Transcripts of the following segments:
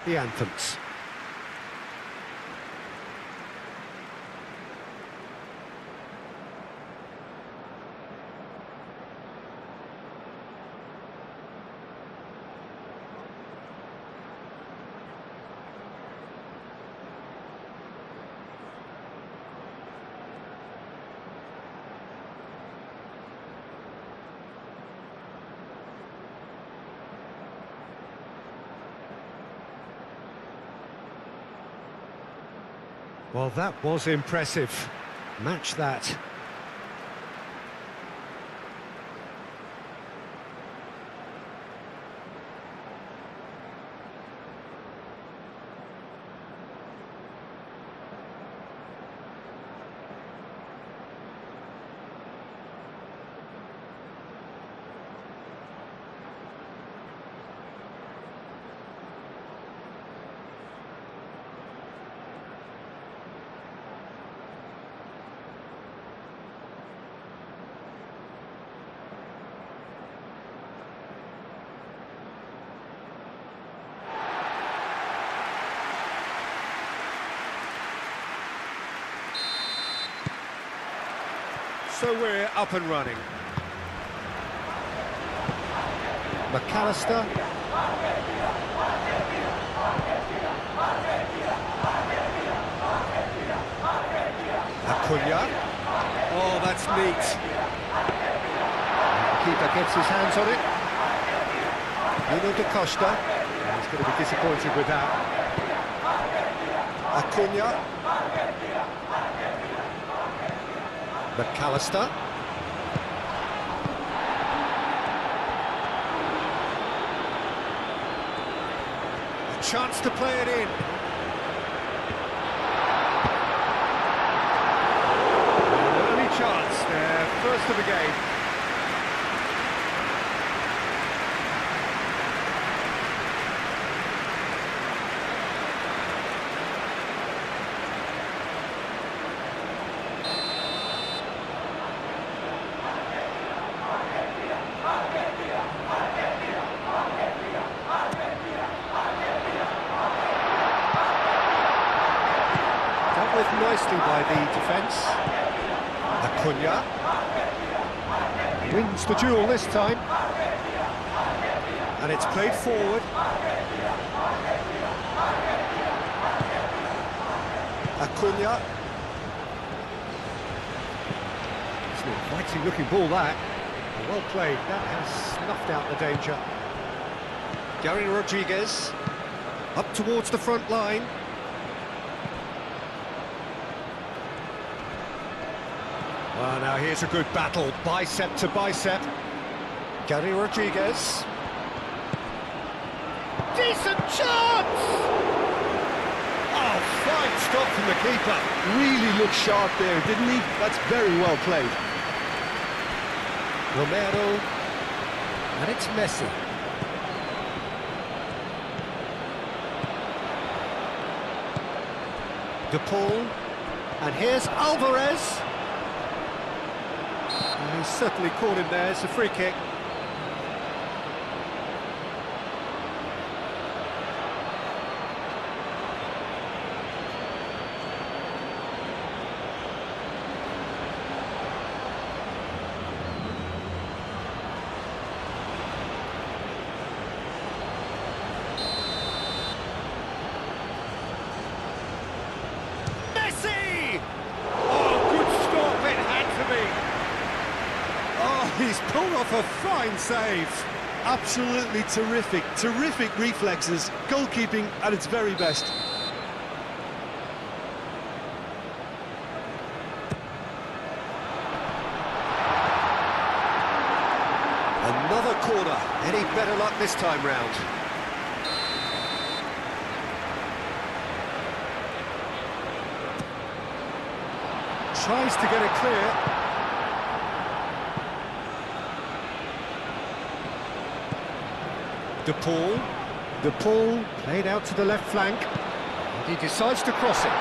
the anthems. Well, that was impressive. Match that. So we're up and running. McAllister. Acuna. Oh, that's neat. The keeper gets his hands on it. Nuno da Costa. He's going to be disappointed with that. Acuna. McAllister. A chance to play it in. An early chance, their first of the game. Nicely by the defence. Acuna wins the duel this time, and it's played forward. Acuna. It's an inviting looking ball, that. Well played, that has snuffed out the danger. Gary Rodriguez up towards the front line. Well, now here's a good battle, bicep to bicep. Gary Rodriguez. Decent chance! Oh, fine stop from the keeper. Really looked sharp there, didn't he? That's very well played. Romero. And it's Messi. De Paul. And here's Alvarez. He's certainly caught him there. It's a free kick. Messi! Oh, good stop. It had to be. He's pulled off a fine save. Absolutely terrific, terrific reflexes. Goalkeeping at its very best. Another corner. Any better luck this time round? Tries to get it clear. De Paul played out to the left flank, and he decides to cross it.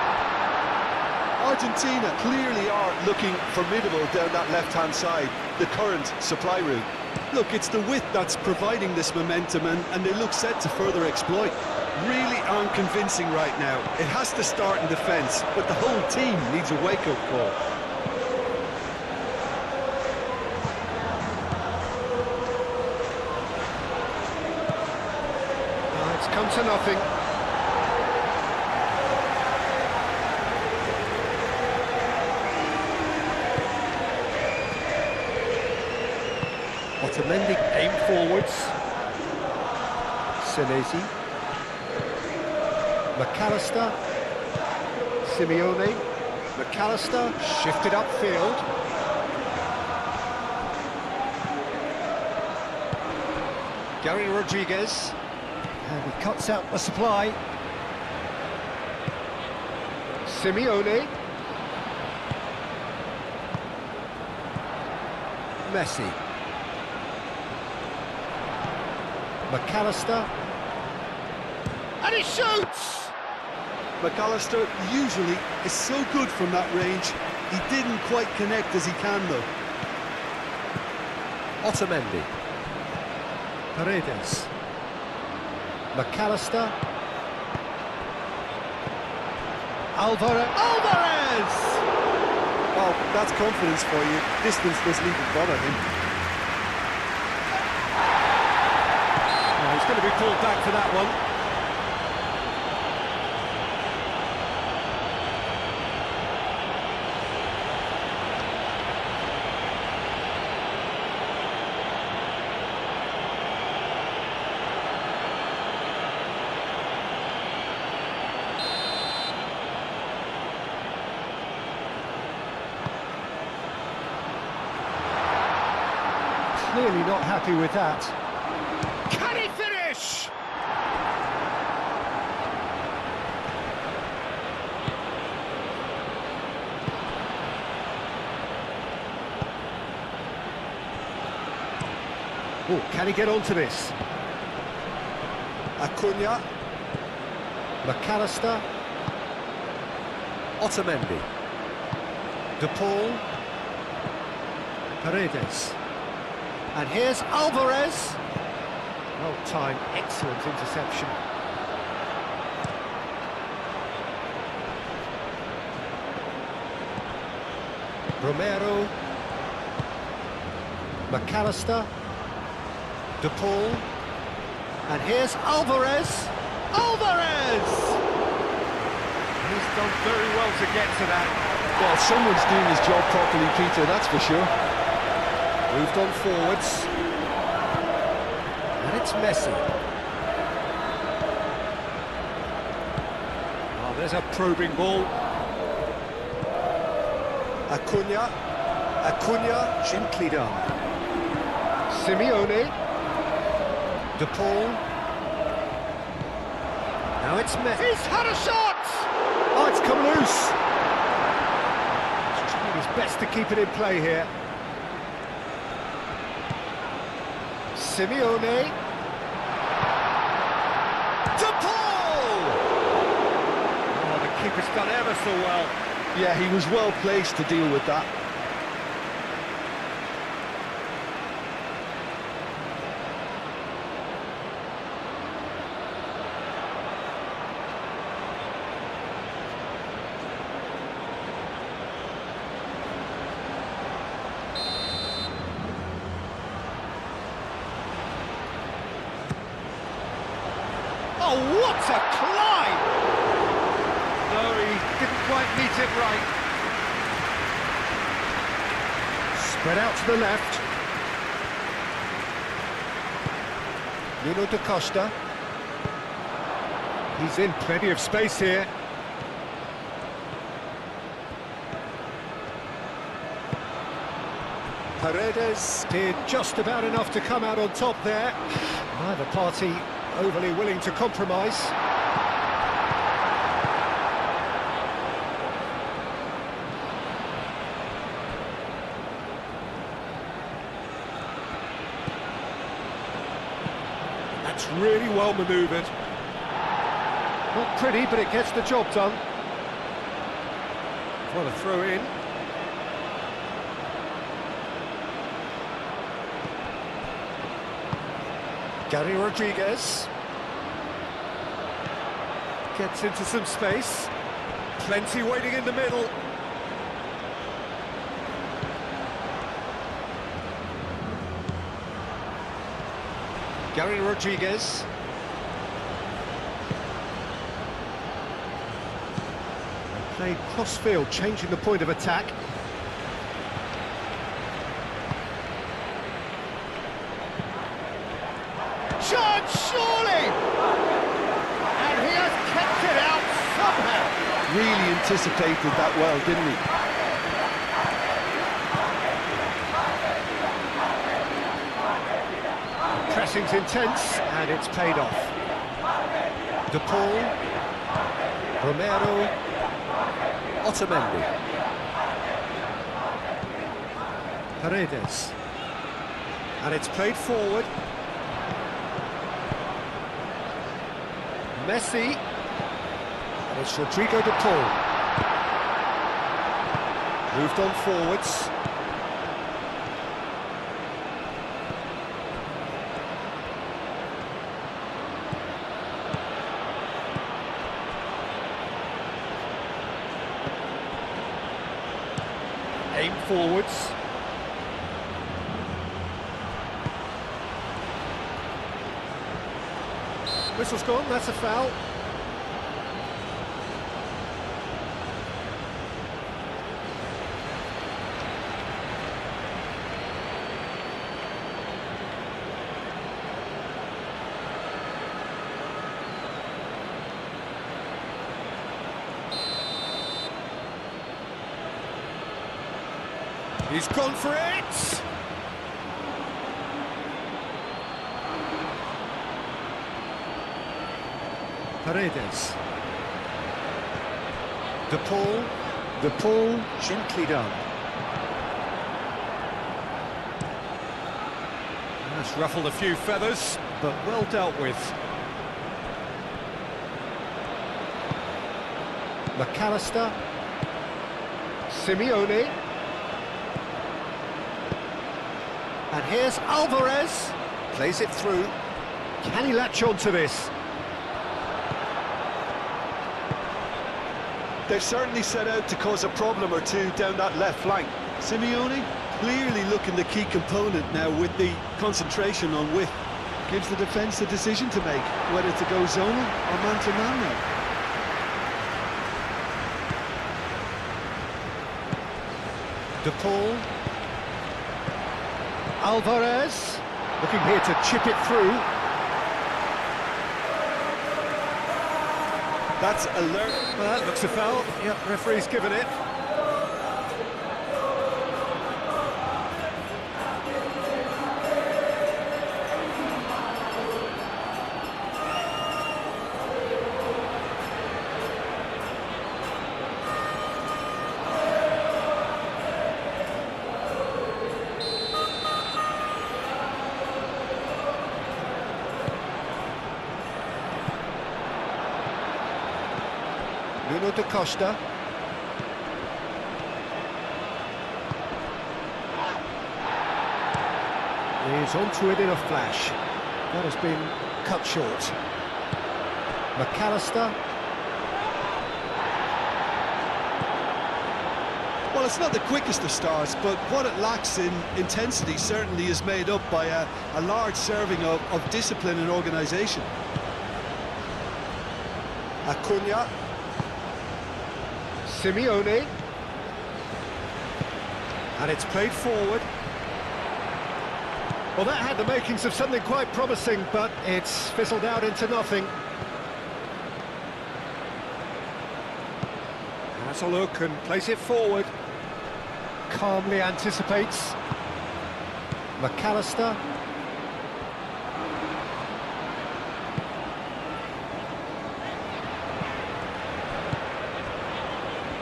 Argentina clearly are looking formidable down that left-hand side, the current supply route. Look, it's the width that's providing this momentum, and they look set to further exploit. Really aren't convincing right now. It has to start in defence, but the whole team needs a wake-up call. It's come to nothing. Otamendi aimed forwards. Senesi. McAllister. Simeone. McAllister shifted upfield. Gary Rodriguez. And he cuts out the supply. Simeone. Messi. McAllister. And he shoots! McAllister usually is so good from that range. He didn't quite connect as he can, though. Otamendi. Paredes. McAllister. Alvarez! Well, that's confidence for you. Distance doesn't even bother him. Oh, he's going to be pulled back for that one. Clearly not happy with that. Can he finish? Oh, can he get onto this? Acuna. McAllister. Otamendi. De Paul. Paredes. And here's Alvarez. Well timed, excellent interception. Romero. McAllister. De Paul. And here's Alvarez. Alvarez! He's done very well to get to that. Well, someone's doing his job properly, Peter, that's for sure. Moved on forwards. And it's Messi. Oh, there's a probing ball. Acuna. Acuna, gently done. Simeone. De Paul. Now it's Messi. He's had a shot! Oh, it's come loose. He's trying his best to keep it in play here. Simeone. De Paul! Oh, the keeper's done ever so well. Yeah, he was well placed to deal with that. Oh, what a climb! No, he didn't quite meet it right. Spread out to the left. Nuno da Costa. He's in plenty of space here. Paredes did just about enough to come out on top there. Neither party overly willing to compromise. That's really well manoeuvred. Not pretty, but it gets the job done. Well, a throw in. Gary Rodriguez gets into some space. Plenty waiting in the middle. Gary Rodriguez. They played cross-field, changing the point of attack. Shot, surely! And he has kept it out somehow. Really anticipated that well, didn't he? Pressing's intense, and it's paid off. De Paul, Romero, Otamendi, Paredes, and it's played forward. Messi, and it's Rodrigo De Paul. Moved on forwards. Aim forwards. Whistle's gone, that's a foul. He's gone for it! Paredes. De Paul. De Paul, gently done. That's ruffled a few feathers, but well dealt with. McAllister. Simeone. And here's Alvarez, plays it through. Can he latch on to this? They've certainly set out to cause a problem or two down that left flank. Simeone clearly looking the key component now with the concentration on width. Gives the defence a decision to make, whether to go zonal or man-to-man now. De Paul. Alvarez, looking here to chip it through. That's alert. Well, that looks a foul. Yep, referee's given it. Nuno da Costa. He's onto it in a flash. That has been cut short. McAllister. Well, it's not the quickest of starts, but what it lacks in intensity certainly is made up by a large serving of discipline and organisation. Acuna. Simeone. And it's played forward. Well, that had the makings of something quite promising, but it's fizzled out into nothing. Has a look and plays it forward. Calmly anticipates. McAllister.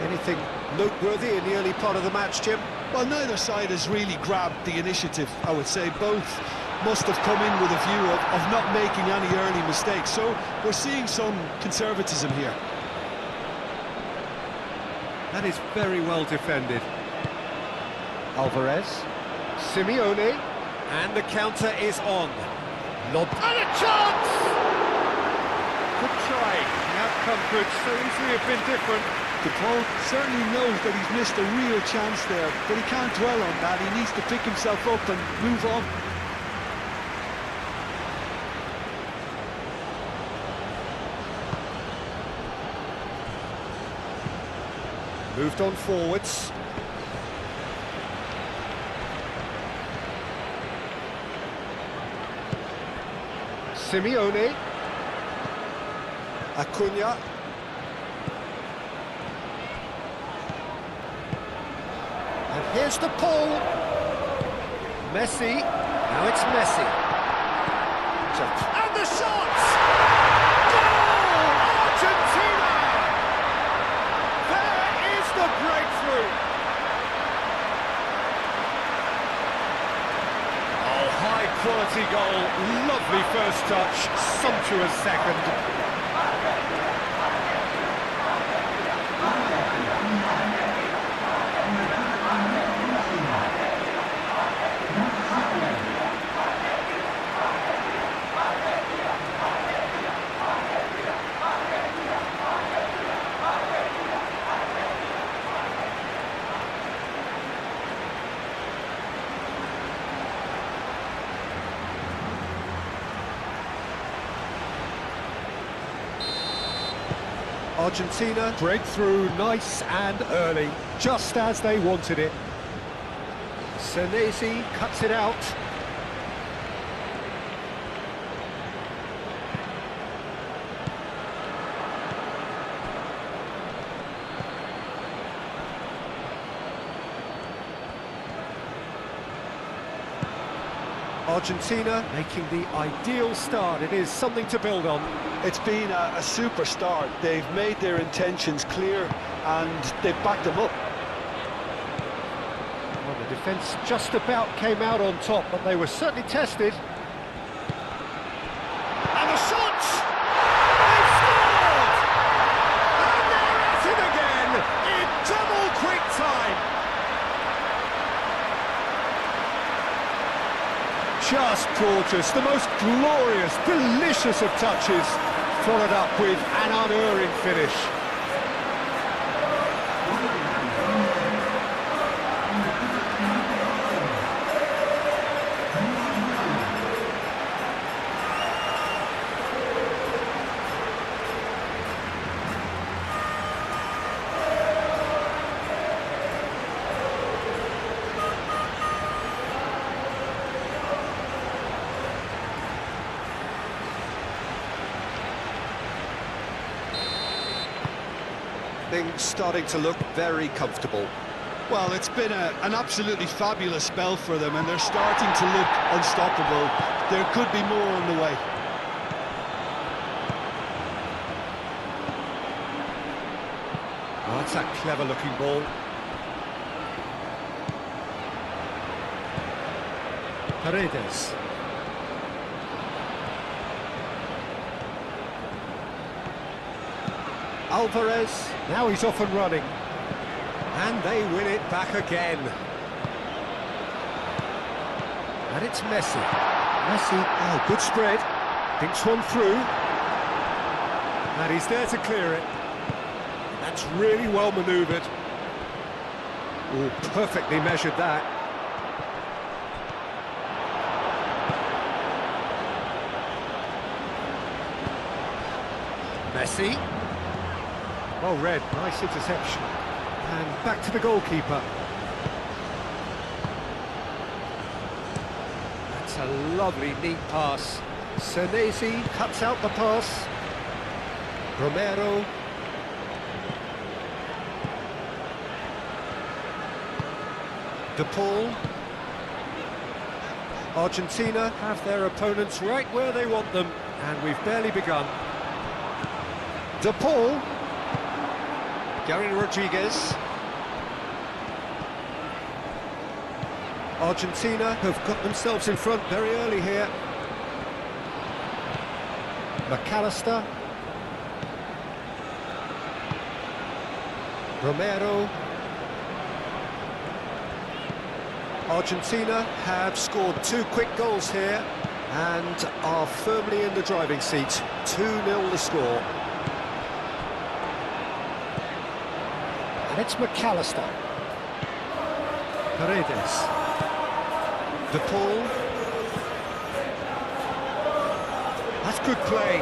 Anything noteworthy in the early part of the match, Jim? Well, neither side has really grabbed the initiative, I would say. Both must have come in with a view of not making any early mistakes. So we're seeing some conservatism here. That is very well defended. Alvarez, Simeone, and the counter is on. Lobbed, and a chance! Good try. The outcome could so easily have been different. Paul certainly knows that he's missed a real chance there, but he can't dwell on that. He needs to pick himself up and move on. Moved on forwards. Simeone. Acuna. And here's the pull. Messi. Now it's Messi. And the shot! Goal! Argentina! There is the breakthrough. Oh, high quality goal. Lovely first touch. Sumptuous second. Argentina breakthrough nice and early, just as they wanted it. Senesi cuts it out. Argentina making the ideal start. It is something to build on. It's been a super start. They've made their intentions clear and they've backed them up. Well, the defence just about came out on top, but they were certainly tested. And the shot! They've scored! And they're at it again in double quick time. Just gorgeous, the most glorious, delicious of touches, followed up with an unerring finish. Things starting to look very comfortable. Well, it's been an absolutely fabulous spell for them and they're starting to look unstoppable. There could be more on the way. Oh, that's a clever looking ball. Paredes. Alvarez, now he's off and running. And they win it back again. And it's Messi. Messi, oh, good spread. Thinks one through. And he's there to clear it. That's really well manoeuvred. Oh, perfectly measured that. Messi. Well read, nice interception. And back to the goalkeeper. That's a lovely, neat pass. Senesi cuts out the pass. Romero. De Paul. Argentina have their opponents right where they want them, and we've barely begun. De Paul. Gary Rodriguez. Argentina have got themselves in front very early here. McAllister. Romero. Argentina have scored 2 quick goals here and are firmly in the driving seat. 2-0 the score. And it's McAllister. Paredes. De Paul. That's good play.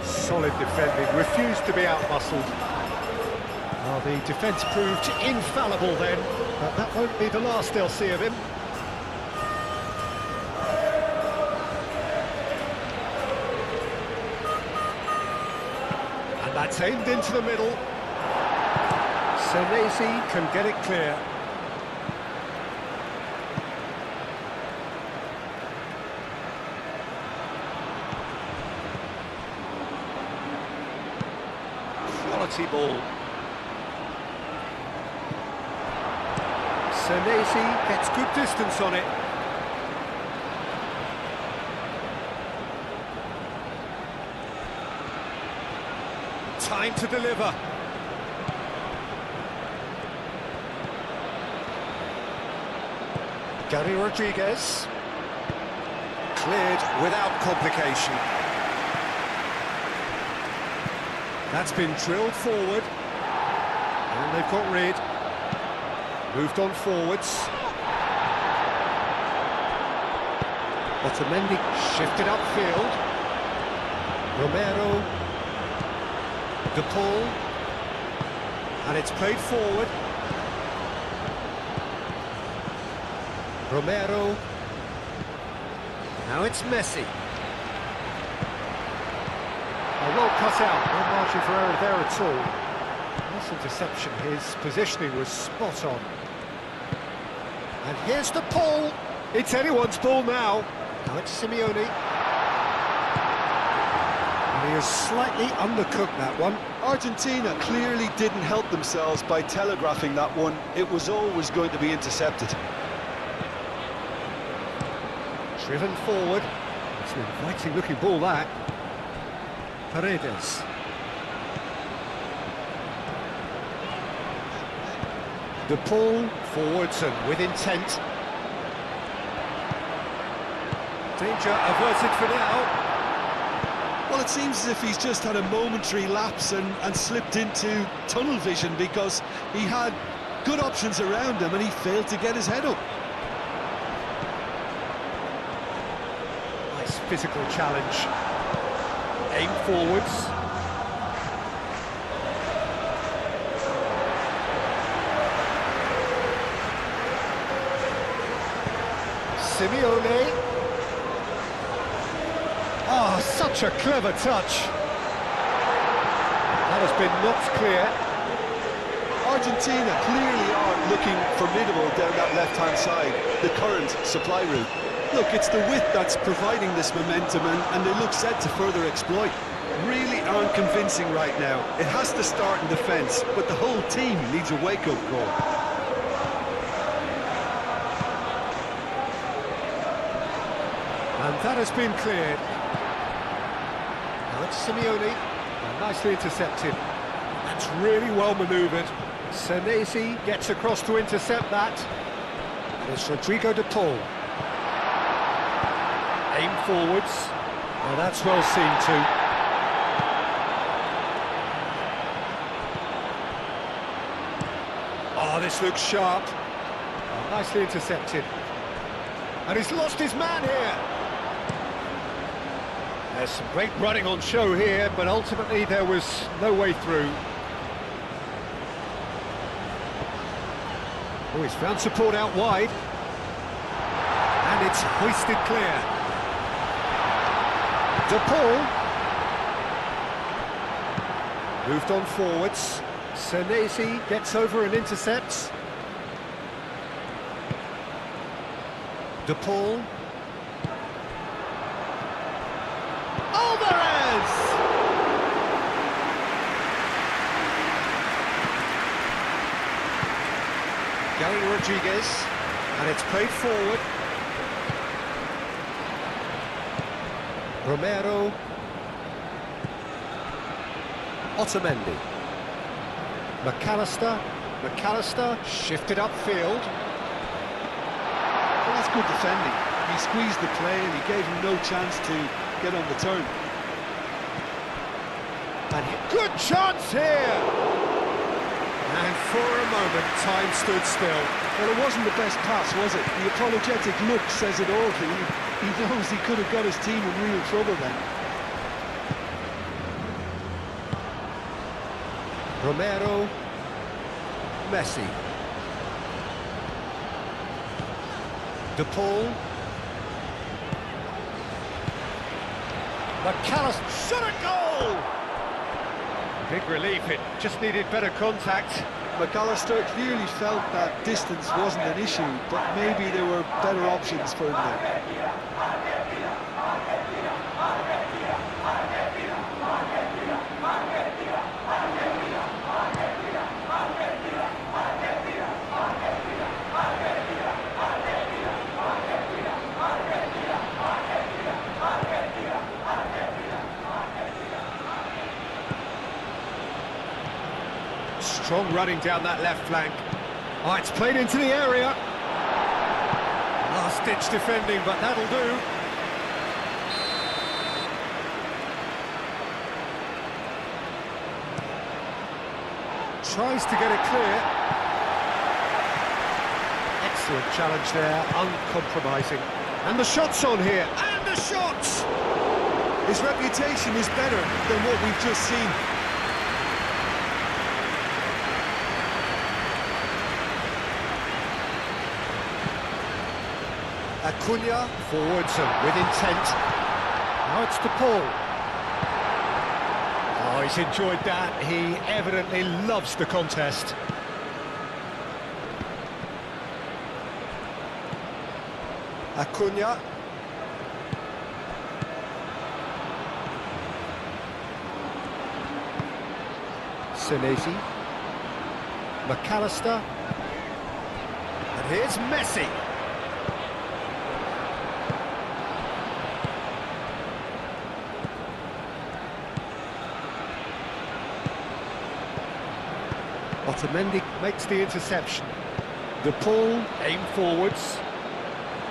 Solid defending, refused to be out-muscled. Well, the defence proved infallible then, but that won't be the last they'll see of him. And that's aimed into the middle. Senesi can get it clear. Quality ball. Senesi gets good distance on it. Time to deliver. Gary Rodriguez. Cleared without complication. That's been drilled forward. And they've got rid. Moved on forwards. Otamendi shifted upfield. Romero. De Paul. And it's played forward. Romero. Now it's Messi. Well cut out, no margin for error there at all. Nice interception, his positioning was spot on. And here's the Paul. It's anyone's ball now. Now it's Simeone. And he has slightly undercooked that one. Argentina clearly didn't help themselves by telegraphing that one. It was always going to be intercepted. Driven forward. It's an inviting looking ball that. Paredes. De Paul forwards and with intent. Danger averted for now. Well, it seems as if he's just had a momentary lapse and slipped into tunnel vision because he had good options around him and he failed to get his head up. Nice physical challenge. Aim forwards. Simeone. Oh, such a clever touch. That has been knocked clear. Argentina clearly are looking formidable down that left-hand side, the current supply route. Look, it's the width that's providing this momentum and they look set to further exploit. Really aren't convincing right now. It has to start in defence, but the whole team needs a wake-up call. And that has been cleared. Now it's Simeone. Nicely intercepted. That's really well manoeuvred. Senesi gets across to intercept that. And it's Rodrigo de Paul. Aim forwards. Well, that's well seen too. Oh, this looks sharp. Oh, nicely intercepted. And he's lost his man here. There's some great running on show here, but ultimately there was no way through. Oh, he's found support out wide. And it's hoisted clear. De Paul. Moved on forwards. Senesi gets over and intercepts. De Paul. Alvarez! Gary Rodriguez. And it's played forward. Romero. Otamendi. McAllister shifted upfield. Well, that's good defending. He squeezed the play and he gave him no chance to get on the turn. And good chance here! And for a moment, time stood still. Well, it wasn't the best pass, was it? The apologetic look says it all. He knows he could have got his team in real trouble then. Romero, Messi. De Paul. McAllister, shot a goal! Big relief, it just needed better contact. McAllister clearly felt that distance wasn't an issue, but maybe there were better options for him there. Strong running down that left flank. Oh, it's played into the area. Last-ditch defending, but that'll do. Tries to get it clear. Excellent challenge there, uncompromising. And the shot's on here, and the shots! His reputation is better than what we've just seen. Acuna forwards and with intent. Now it's De Paul. Oh, he's enjoyed that. He evidently loves the contest. Acuna. Senesi. McAllister. And here's Messi. Otamendi makes the interception. De Paul aim forwards.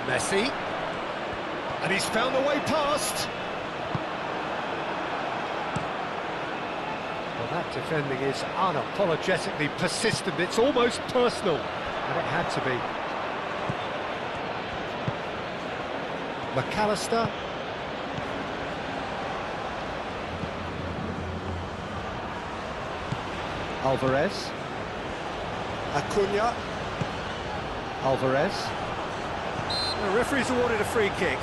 Messi. And he's found a way past. Well, that defending is unapologetically persistent. It's almost personal. And it had to be. McAllister. Alvarez. Acuna. Alvarez. The referee's awarded a free kick.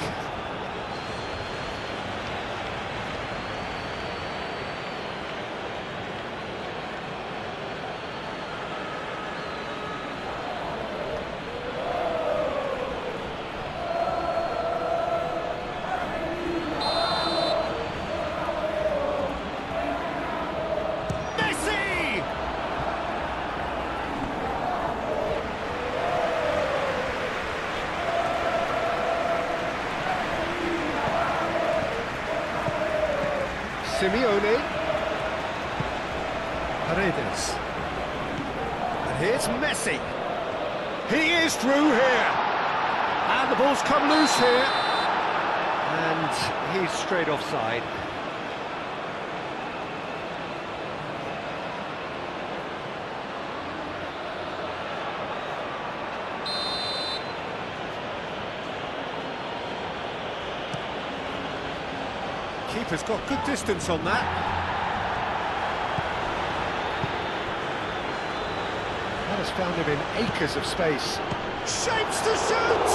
Simeone. Paredes. And here's Messi. He is through here. And the ball's come loose here. And he's straight offside. Keeper's got good distance on that. That has found him in acres of space. Shapes to shoot!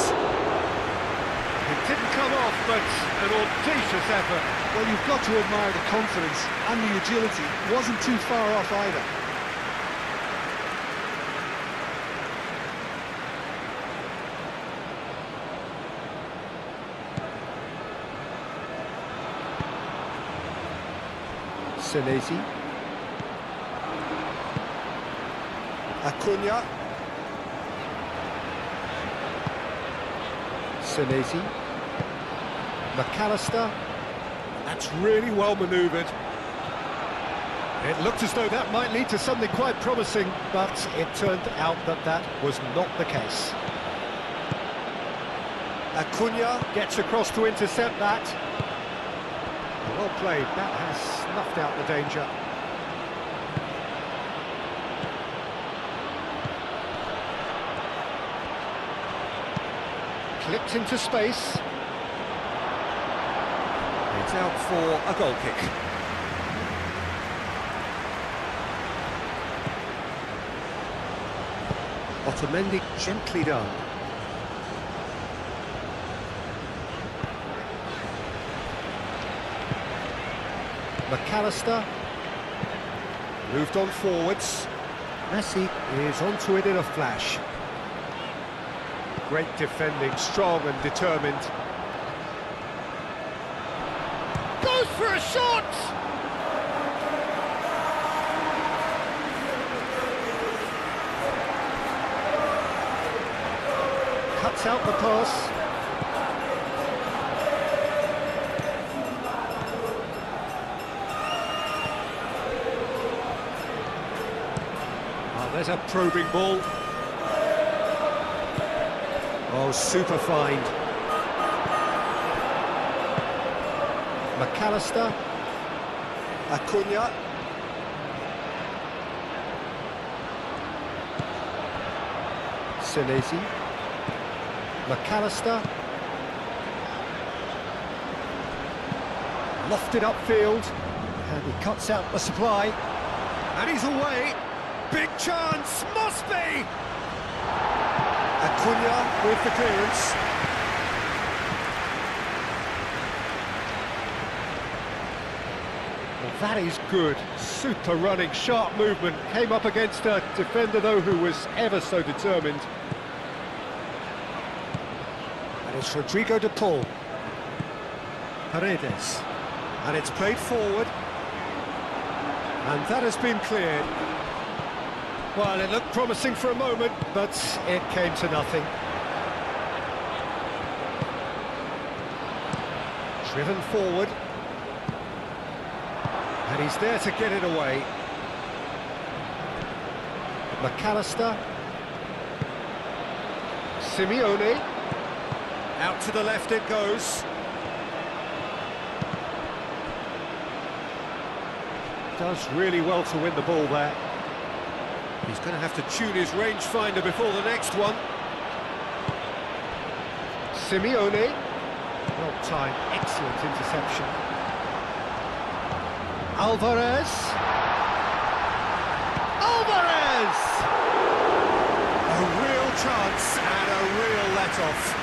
It didn't come off, but an audacious effort. Well, you've got to admire the confidence and the agility. Wasn't too far off either. Senesi. Acuna. Senesi. McAllister. That's really well manoeuvred. It looked as though that might lead to something quite promising, but it turned out that that was not the case. Acuna gets across to intercept that. Well played, that has snuffed out the danger. Clipped into space. It's out for a goal kick. Otamendi gently done. McAllister moved on forwards. Messi is onto it in a flash. Great defending, strong and determined. Goes for a shot! Cuts out the pass. There's a probing ball. Oh, super find. McAllister. Acuna. Senesi. McAllister. Lofted upfield. And he cuts out the supply. And he's away. Big chance, must be! Acuna with the clearance. Well, that is good. Super running, sharp movement. Came up against a defender, though, who was ever so determined. And it's Rodrigo de Paul. Paredes. And it's played forward. And that has been cleared. Well, it looked promising for a moment, but it came to nothing. Driven forward. And he's there to get it away. McAllister. Simeone. Out to the left it goes. Does really well to win the ball there. He's going to have to tune his rangefinder before the next one. Simeone. Well timed, excellent interception. Alvarez. Alvarez! A real chance and a real let-off.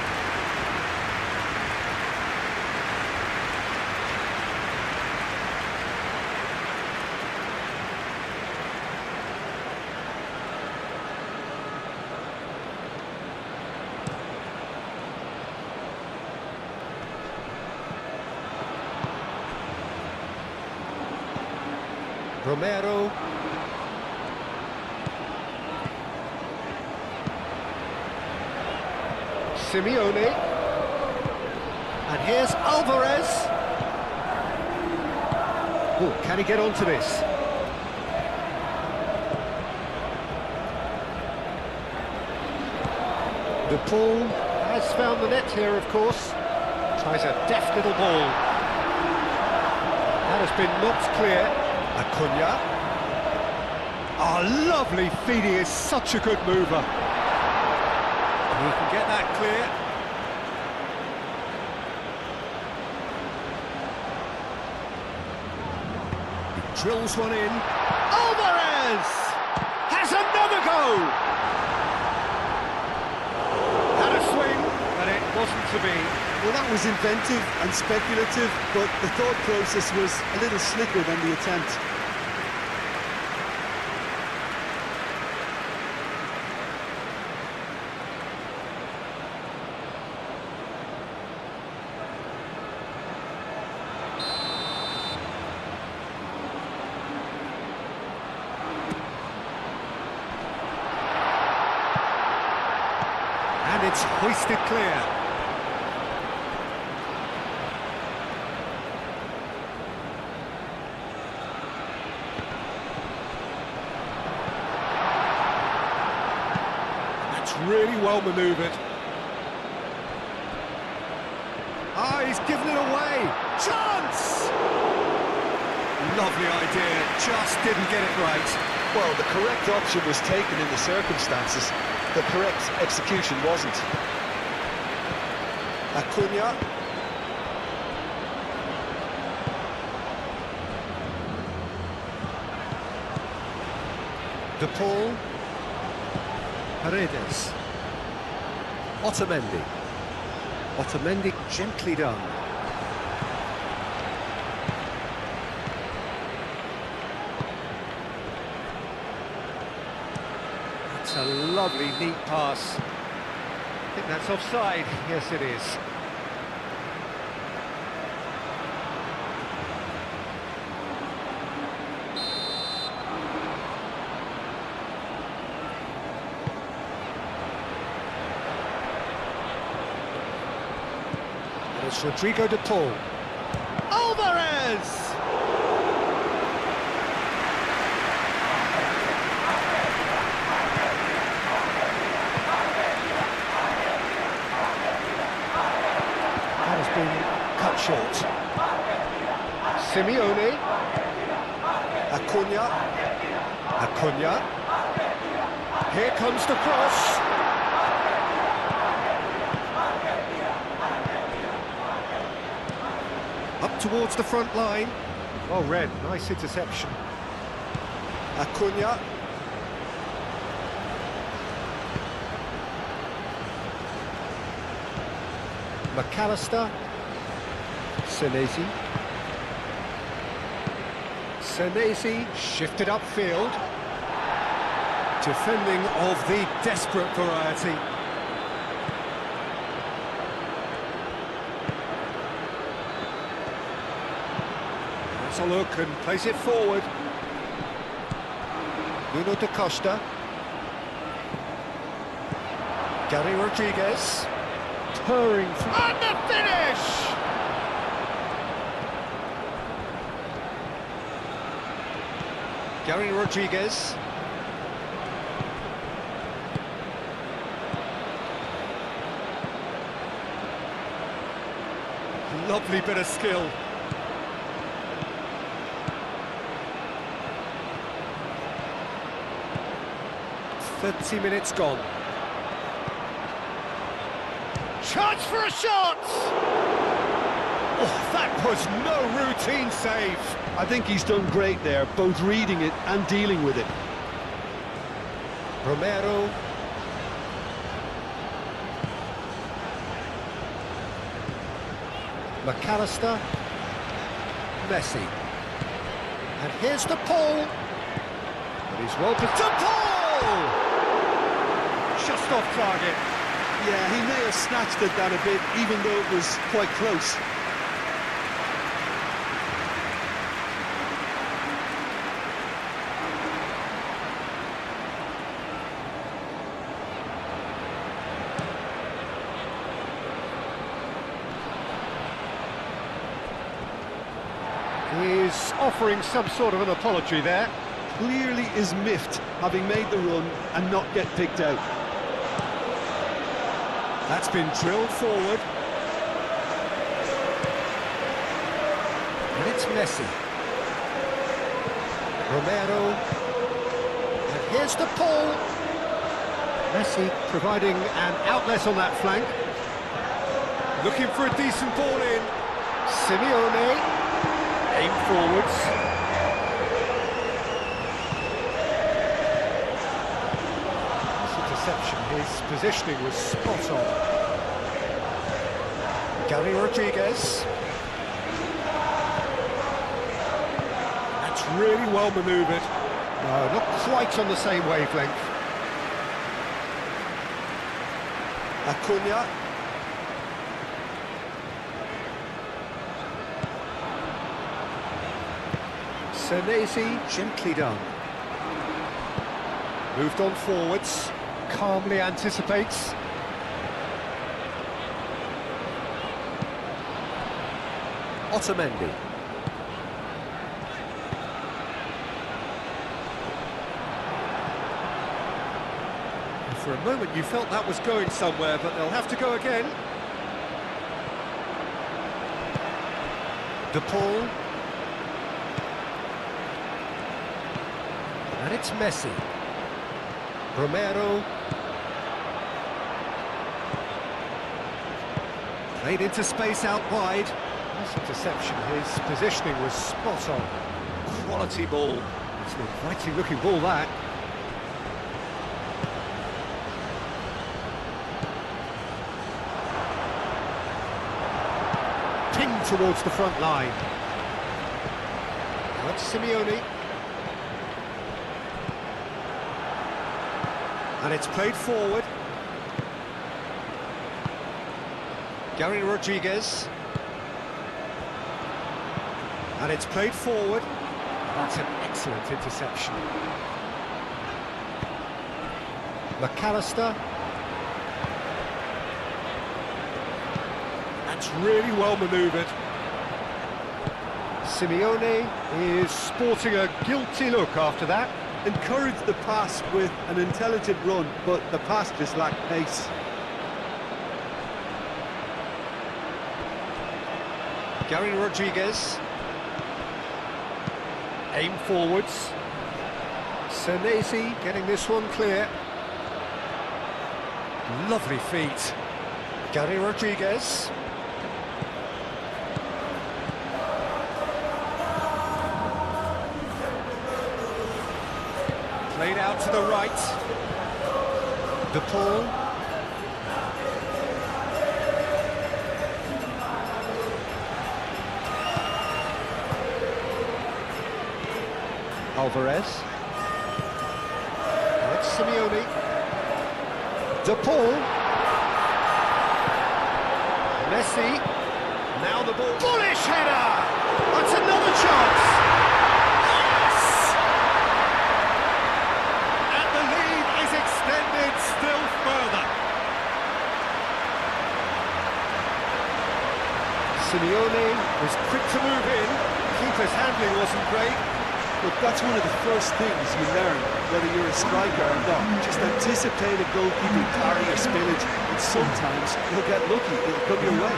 Romero. Simeone. And here's Alvarez. Oh, can he get onto this? De Paul has found the net here, of course. Tries a deft little ball. That has been knocked clear. Acuna. Oh, lovely feed, he is such a good mover. He can get that clear. He drills one in. Alvarez has another go! Had a swing, but it wasn't to be. Well, that was inventive and speculative, but the thought process was a little slicker than the attempt. And it's hoisted clear. That's really well manoeuvred. Ah, he's given it away. Chance! Lovely idea, just didn't get it right. Well, the correct option was taken in the circumstances. The correct execution wasn't. Acuna. De Paul. Paredes. Otamendi. Otamendi gently done. It's a lovely, neat pass. I think that's offside. Yes, it is. It's Rodrigo de Paul. Alvarez! That has been cut short. Simeone. Acuna. Acuna. Here comes the cross. Up towards the front line. Well read, nice interception. Acuna. McAllister. Senesi. Senesi shifted upfield. Defending of the desperate variety. Has a look and plays it forward. Nuno da Costa. Gary Rodriguez. Purring through. And the finish! Gary Rodriguez. Lovely bit of skill. "30 minutes gone. Chance for a shot! Oh, that was no routine save. I think he's done great there, both reading it and dealing with it. Romero. McAllister. Messi. And here's the Paul. But he's well put to Paul! Just off target. Yeah, he may have snatched at that a bit, even though it was quite close. He's offering some sort of an apology there. Clearly is miffed, having made the run and not get picked out. That's been drilled forward. And it's Messi. Romero. And here's the Paul. Messi providing an outlet on that flank. Looking for a decent ball in. Simeone. Aim forwards. This interception, his positioning was spot on. Gary Rodriguez. That's really well manoeuvred. No, not quite on the same wavelength. Acuna. Senesi, gently done. Moved on forwards, calmly anticipates. Otamendi. For a moment you felt that was going somewhere, but they'll have to go again. De Paul. And it's Messi. Romero. Played into space out wide. Nice interception. His positioning was spot on. Quality ball. It's an inviting looking ball, that. Pinged towards the front line. Now it's Simeone. And it's played forward. Gary Rodriguez. And it's played forward. That's an excellent interception. McAllister. That's really well manoeuvred. Simeone is sporting a guilty look after that. Encouraged the pass with an intelligent run, but the pass just lacked pace. Gary Rodriguez. Aim forwards. Senesi getting this one clear. Lovely feet. Gary Rodriguez. Played out to the right. De Paul. Alvarez. That's Simeone. De Paul. Messi. Now the ball. Bullish header! That's another chance! Yes! And the lead is extended still further. Simeone was quick to move in. Keeper's handling wasn't great. Look, that's one of the first things you learn, whether you're a striker or not. Just anticipate a goalkeeping carry or spillage, and sometimes you'll get lucky, it'll come your way.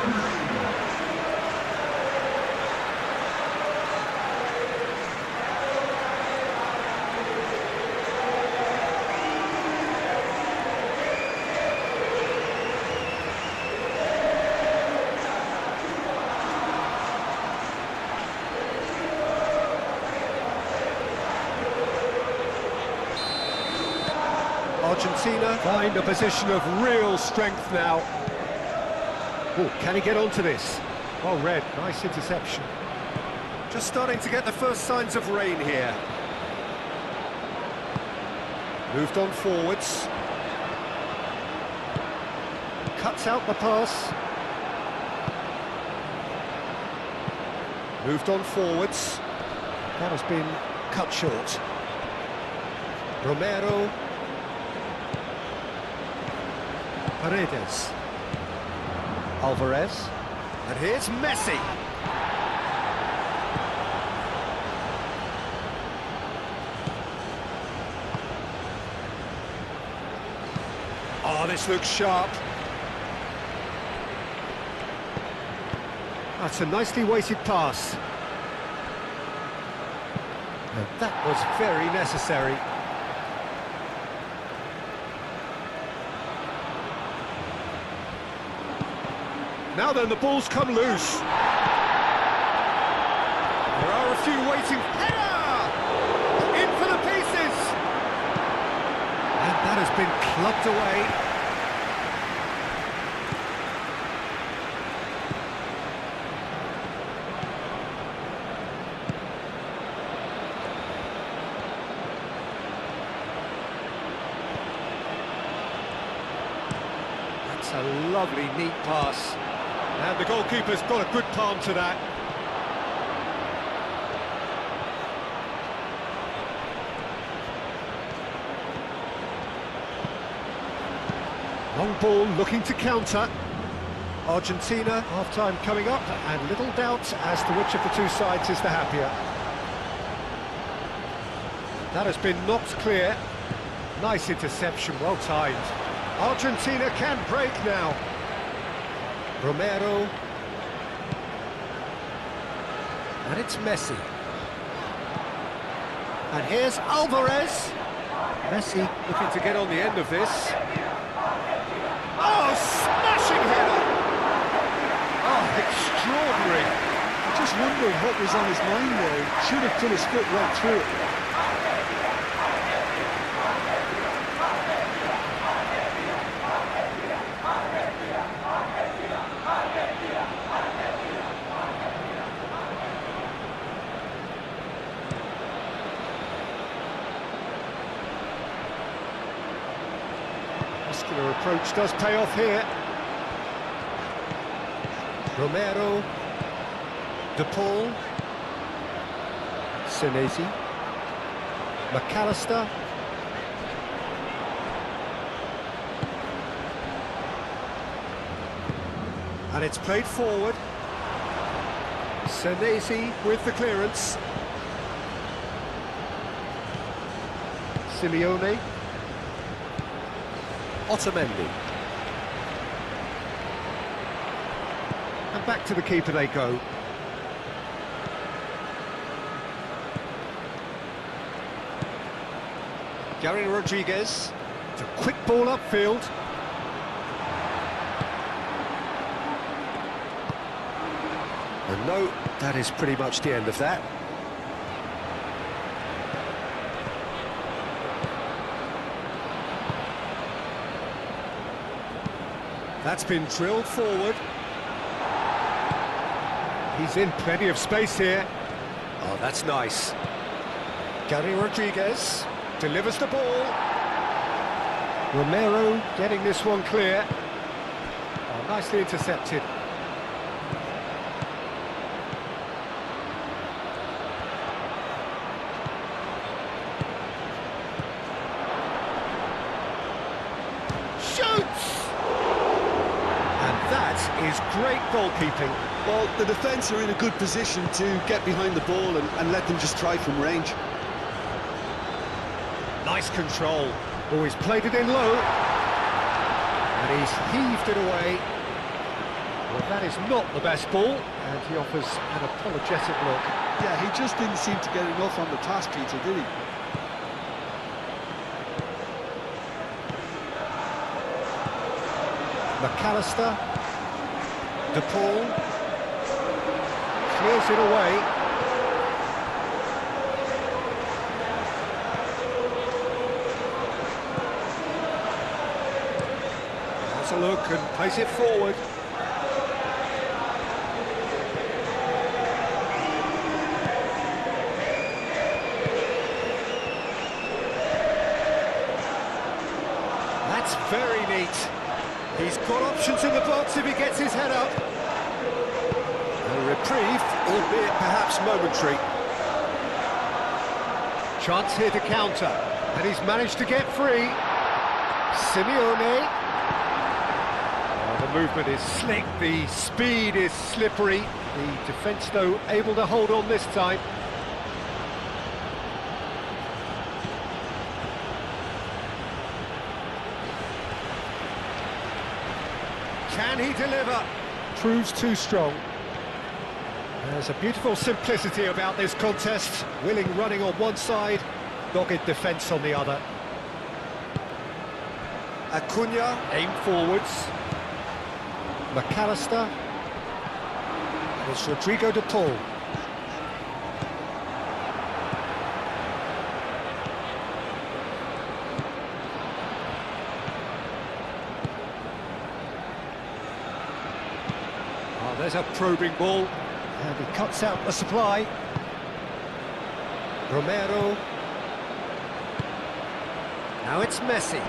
Argentina find a position of real strength now. Oh, can he get onto this? Well read, nice interception. Just starting to get the first signs of rain here. Moved on forwards. Cuts out the pass. Moved on forwards. That has been cut short. Romero. Paredes. Alvarez. And here's Messi. Oh, this looks sharp. That's a nicely weighted pass. And that was very necessary. Now then, the ball's come loose. There are a few waiting. Header! In for the pieces! And that has been clubbed away. That's a lovely, neat pass. And the goalkeeper's got a good palm to that. Long ball looking to counter. Argentina, half-time coming up, and little doubt as to which of the two sides is the happier. That has been knocked clear. Nice interception, well timed. Argentina can break now. Romero. And it's Messi. And here's Alvarez. Messi looking to get on the end of this. Oh, smashing header! Oh, extraordinary. I just wondered what was on his mind there. Should have put his foot right through it. Muscular approach does pay off here. Romero. De Paul. Senesi. McAllister. And it's played forward. Senesi with the clearance. Simeone. Otamendi. And back to the keeper they go. Gary Rodriguez. It's a quick ball upfield. And no, that is pretty much the end of that. That's been drilled forward. He's in plenty of space here. Oh, that's nice. Gary Rodriguez delivers the ball. Romero getting this one clear. Oh, nicely intercepted. Shoots! That is great goalkeeping. Well, the defence are in a good position to get behind the ball and let them just try from range. Nice control. Oh, he's played it in low. And he's heaved it away. Well, that is not the best ball. And he offers an apologetic look. Yeah, he just didn't seem to get enough on the task, Peter, did he? McAllister. De Paul. Clears it away. Has a look and plays it forward. That's very neat. He's got options in the box if he gets his head up. A reprieve, albeit perhaps momentary. Chance here to counter, and he's managed to get free. Simeone. Oh, the movement is slick, the speed is slippery. The defence, though, able to hold on this time. Can he deliver? Proves too strong. There's a beautiful simplicity about this contest. Willing running on one side, dogged defence on the other. Acuna, aim forwards. McAllister. And it's Rodrigo de Paul. There's a probing ball, and he cuts out the supply. Romero. Now it's Messi.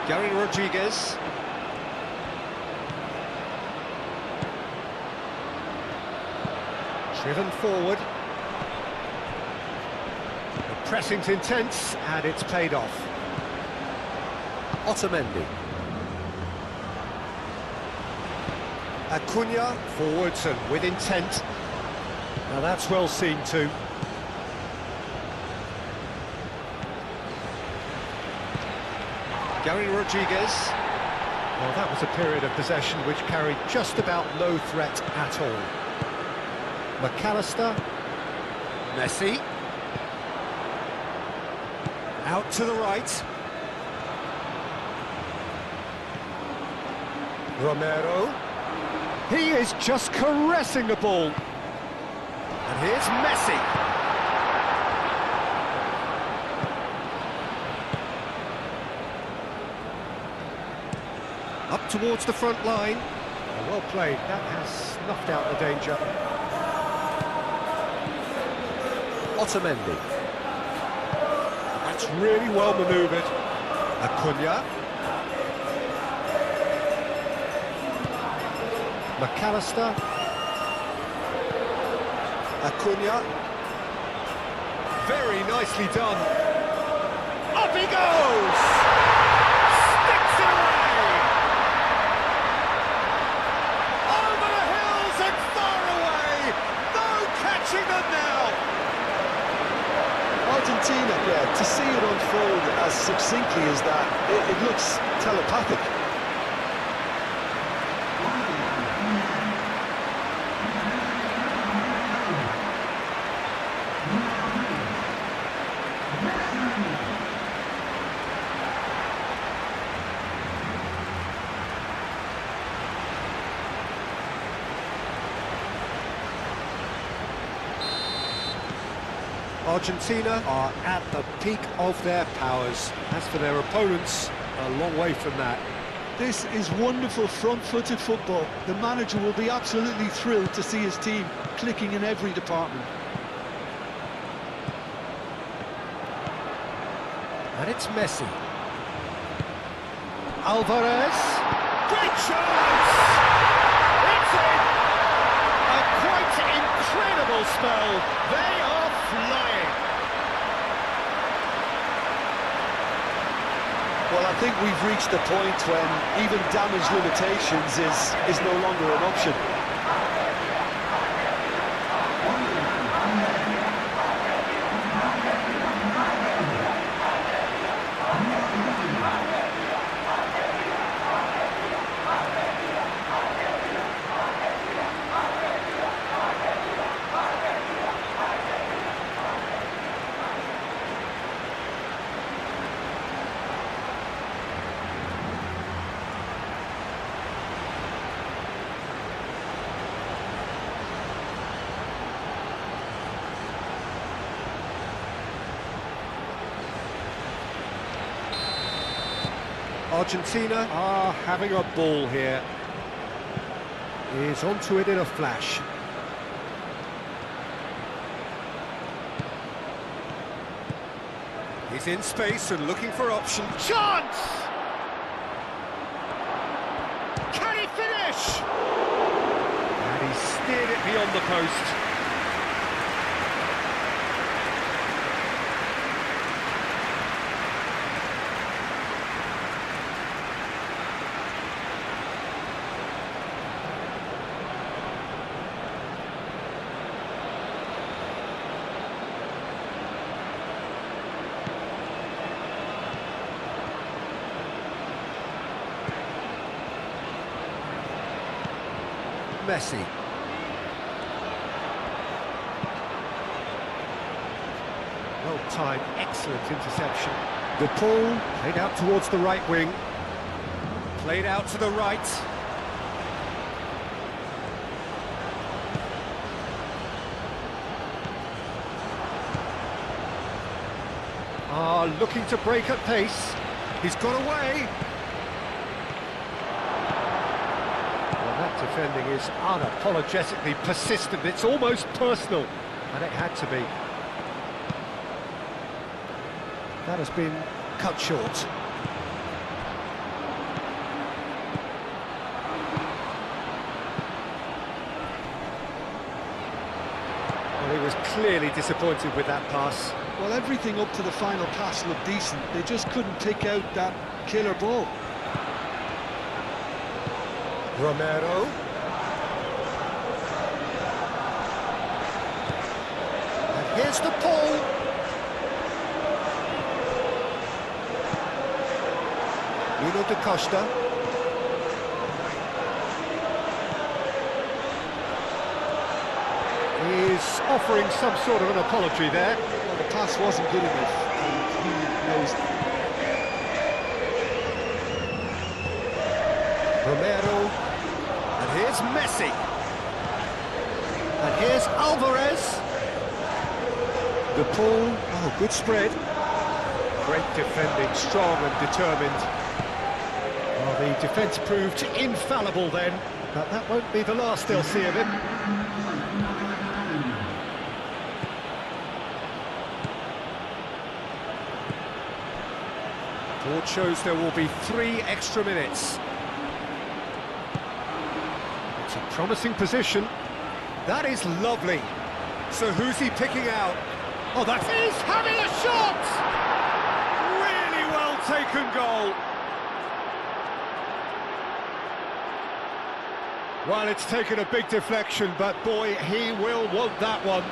Gary Rodriguez. Driven forward. The pressing's intense, and it's paid off. Otamendi. Acuna, forwards and with intent. Now that's well seen too. Gary Rodriguez. Well, that was a period of possession which carried just about no threat at all. McAllister. Messi. Out to the right. Romero. He is just caressing the ball. And here's Messi. Up towards the front line. Well played, that has snuffed out the danger. Otamendi. That's really well manoeuvred. Acuna. McAllister. Acuna. Very nicely done. Up he goes! Sticks it away! Over the hills and far away! No catching them now! Argentina, yeah, to see it unfold as succinctly as that, it looks telepathic. Argentina are at the peak of their powers. As for their opponents, a long way from that. This is wonderful front-footed football. The manager will be absolutely thrilled to see his team clicking in every department. And it's Messi. Alvarez. Great chance! It's in! A quite incredible spell. They are flying. Well, I think we've reached the point when even damage limitations is no longer an option. Argentina are having a ball here. He's onto it in a flash. He's in space and looking for option. Chance! Can he finish? And he steered it beyond the post. Messi. Well timed, excellent interception. The ball played out towards the right wing. Played out to the right. Looking to break at pace. He's got away. Defending is unapologetically persistent. It's almost personal, and it had to be. That has been cut short. Well, he was clearly disappointed with that pass. Well, everything up to the final pass looked decent. They just couldn't pick out that killer ball. Romero. And here's the ball. Bruno da Costa. He's offering some sort of an apology there. Well, the pass wasn't good enough, and he knows that. Romero, and here's Messi. And here's Alvarez. The pull, oh, good spread. Great defending, strong and determined. Well, the defence proved infallible then, but that won't be the last they'll see of him. Board shows there will be 3 extra minutes. It's a promising position. That is lovely. So who's he picking out? Oh, that is having a shot! Really well taken goal. Well, it's taken a big deflection, but boy, he will want that one.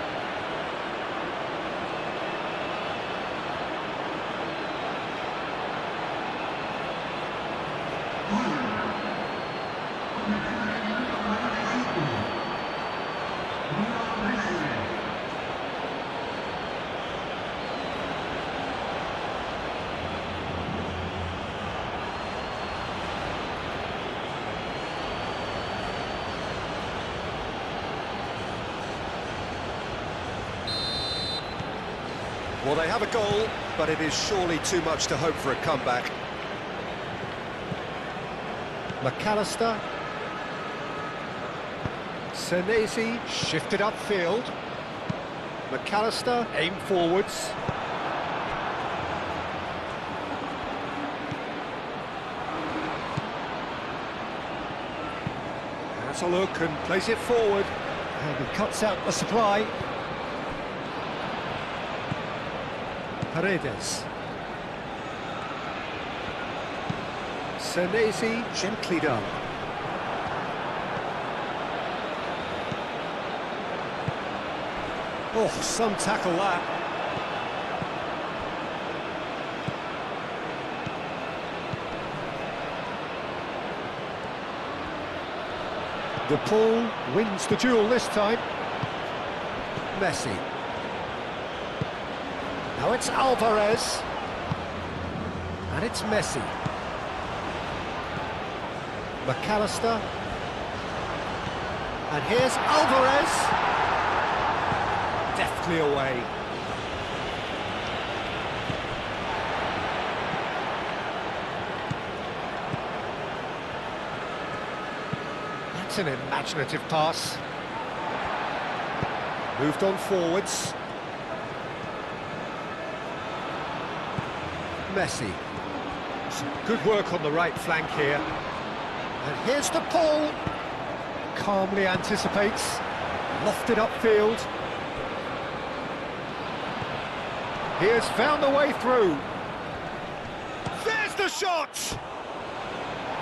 Well, they have a goal, but it is surely too much to hope for a comeback. McAllister. Senesi shifted upfield. McAllister aimed forwards. Has a look and plays it forward. And he cuts out the supply. Paredes. Senesi, gently done. Oh, some tackle that. The pull wins the duel this time. Messi. Now it's Alvarez. And it's Messi. McAllister. And here's Alvarez. Deftly away. That's an imaginative pass. Moved on forwards. Messi. Some good work on the right flank here. And here's the pull. Calmly anticipates. Lofted upfield. He has found the way through. There's the shot!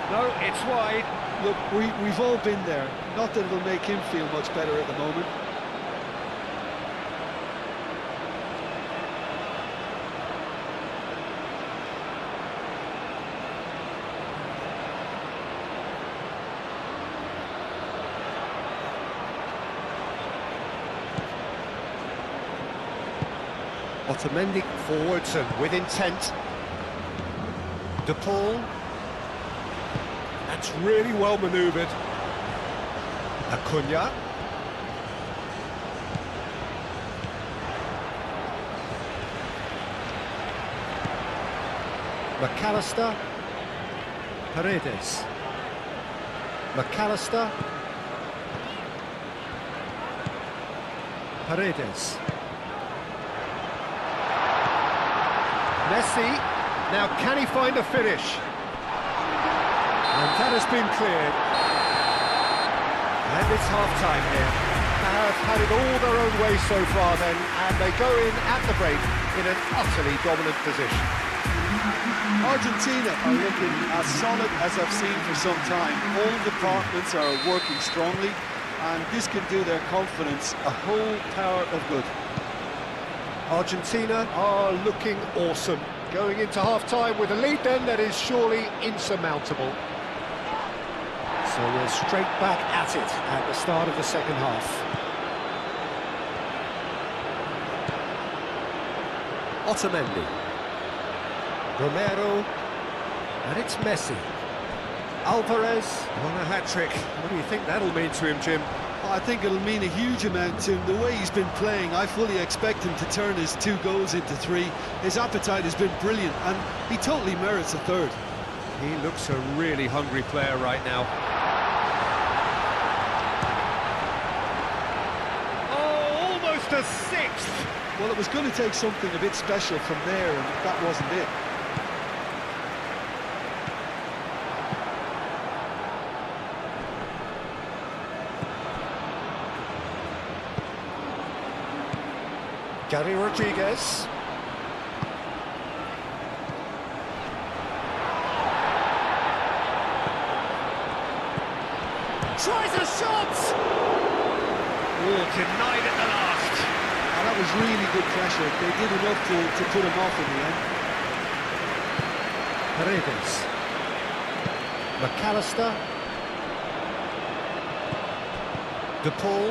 No, it's wide. Look, we've all been there. Not that it'll make him feel much better at the moment. Otamendi forwards and with intent. De Paul. That's really well manoeuvred. Acuna. McAllister. Paredes. McAllister. Paredes. Messi, now can he find a finish? And that has been cleared. And it's half-time here. They have had it all their own way so far then, and they go in at the break in an utterly dominant position. Argentina are looking as solid as I've seen for some time. All departments are working strongly, and this can do their confidence a whole power of good. Argentina are looking awesome. Going into half-time with a lead then that is surely insurmountable. So we're straight back at it at the start of the second half. Otamendi. Romero. And it's Messi. Alvarez on a hat-trick. What do you think that'll mean to him, Jim? I think it'll mean a huge amount to him. The way he's been playing, I fully expect him to turn his 2 goals into 3. His appetite has been brilliant, and he totally merits a third. He looks a really hungry player right now. Oh, almost a 6th! Well, it was going to take something a bit special from there, and that wasn't it. Gary Rodriguez. Tries a shot! Oh, denied at the last. And that was really good pressure. They did enough to put him off in the end. Paredes. McAllister. De Paul.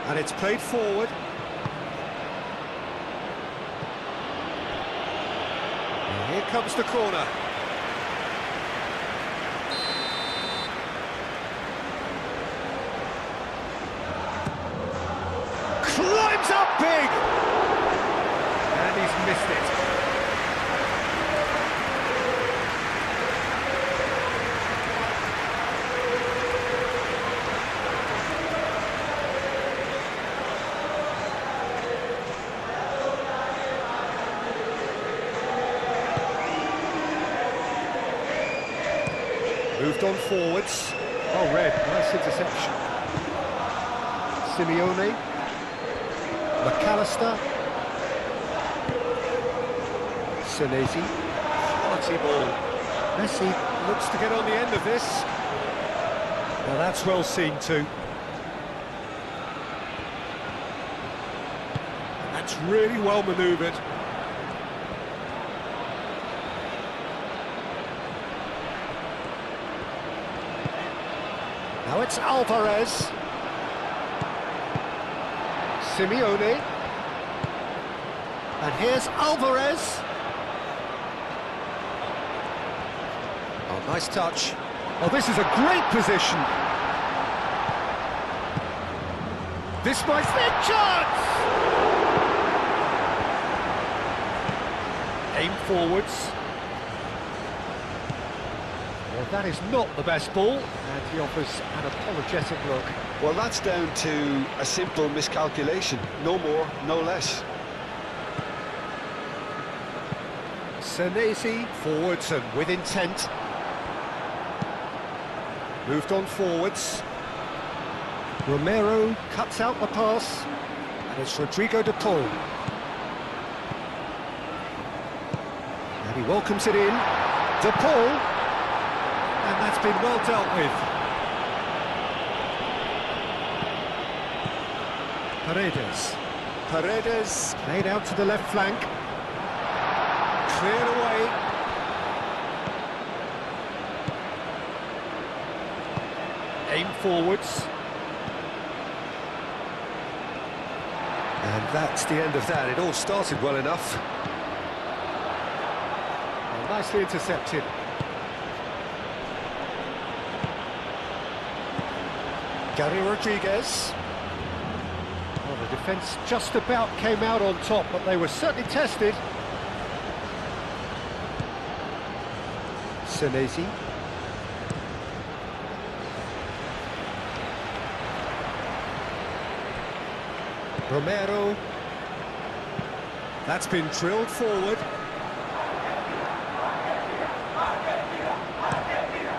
And it's played forward. And here comes the corner. Climbs up big! And he's missed it. Moved on forwards. Oh, red. Nice interception. Simeone. McAllister. Senesi. Quality ball. Messi looks to get on the end of this. Now that's well seen too. That's really well manoeuvred. Now it's Alvarez. Simeone. And here's Alvarez. Oh, nice touch. Oh, this is a great position. This might be a chance! Aim forwards. Well, that is not the best ball, and he offers an apologetic look. Well, that's down to a simple miscalculation. No more, no less. Senesi forwards and with intent. Moved on forwards. Romero cuts out the pass, and it's Rodrigo de Paul. And he welcomes it in. De Paul. And that's been well dealt with. Paredes played out to the left flank. Cleared away. Aim forwards. And that's the end of that. It all started well enough. Well, nicely intercepted. Gary Rodriguez. Well, the defence just about came out on top, but they were certainly tested. Senesi. Romero. That's been drilled forward.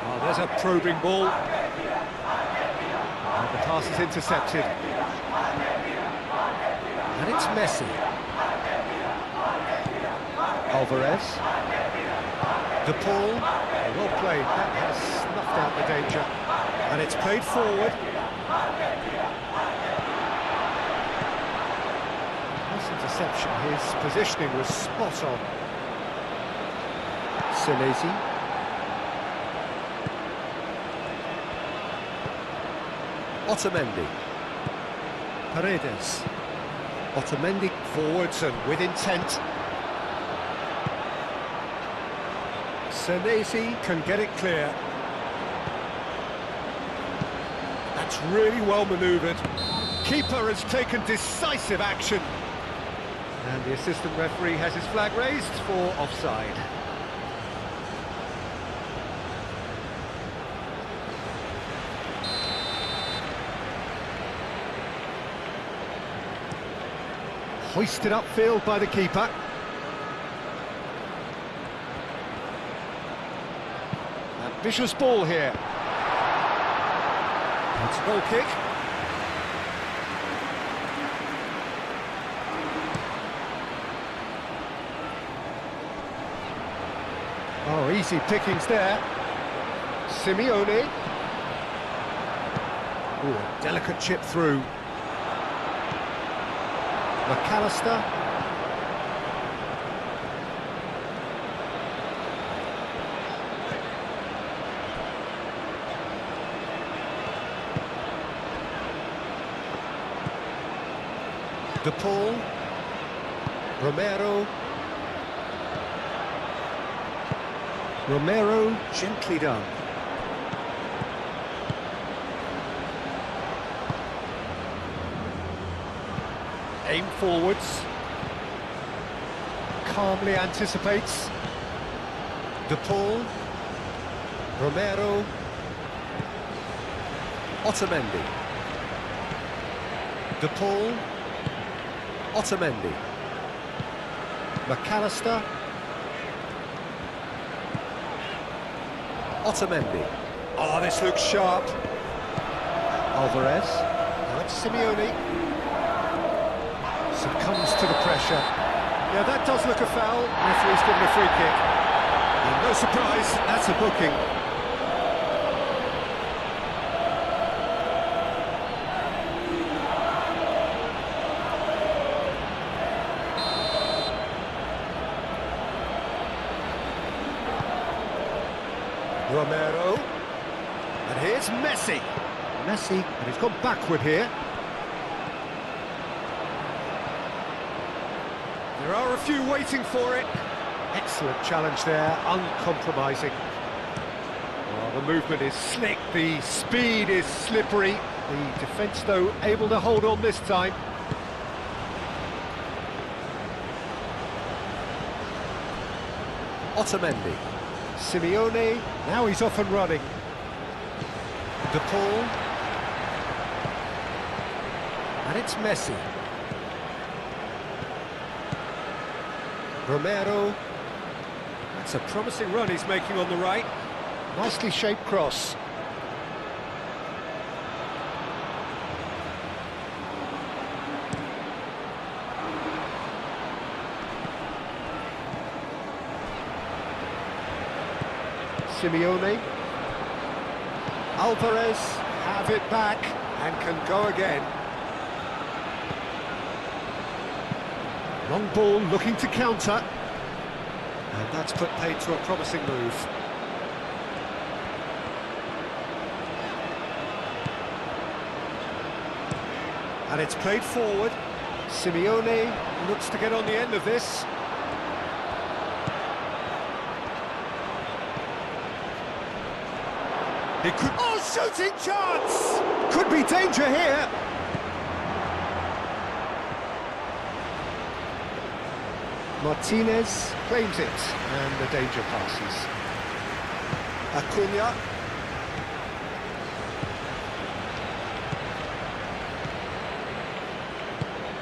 Oh, there's a probing ball. And the pass is intercepted. And it's Messi. Alvarez. De Paul. Well played. That has snuffed out the danger. And it's played forward. Nice interception. His positioning was spot on. Senesi. Otamendi. Paredes. Otamendi forwards and with intent. Senesi can get it clear. That's really well manoeuvred. Keeper has taken decisive action. And the assistant referee has his flag raised for offside. Hoisted upfield by the keeper. Ambitious ball here. It's a goal kick. Oh, easy pickings there. Simeone. Ooh, a delicate chip through. McAllister. De Paul. Romero. Romero, gently done. Aim forwards. Calmly anticipates. De Paul. Romero. Otamendi. De Paul. Otamendi. McAllister. Otamendi. Oh, this looks sharp. Alvarez. Now it's Simeone. Succumbs to the pressure. Yeah, that does look a foul. Referee's given a free kick. And no surprise, that's a booking. Romero. And here's Messi. Messi, and he's gone backward here. There are a few waiting for it. Excellent challenge there, uncompromising. Oh, the movement is slick, the speed is slippery. The defence, though, able to hold on this time. Otamendi. Simeone, now he's off and running. De Paul. And it's Messi. Romero. That's a promising run he's making on the right. Nicely shaped cross. Simeone. Alvarez have it back and can go again. Long ball looking to counter. And that's put paid to a promising move. And it's played forward. Simeone looks to get on the end of this. It could... Oh, shooting chance! Could be danger here. Martinez claims it, and the danger passes. Acuna.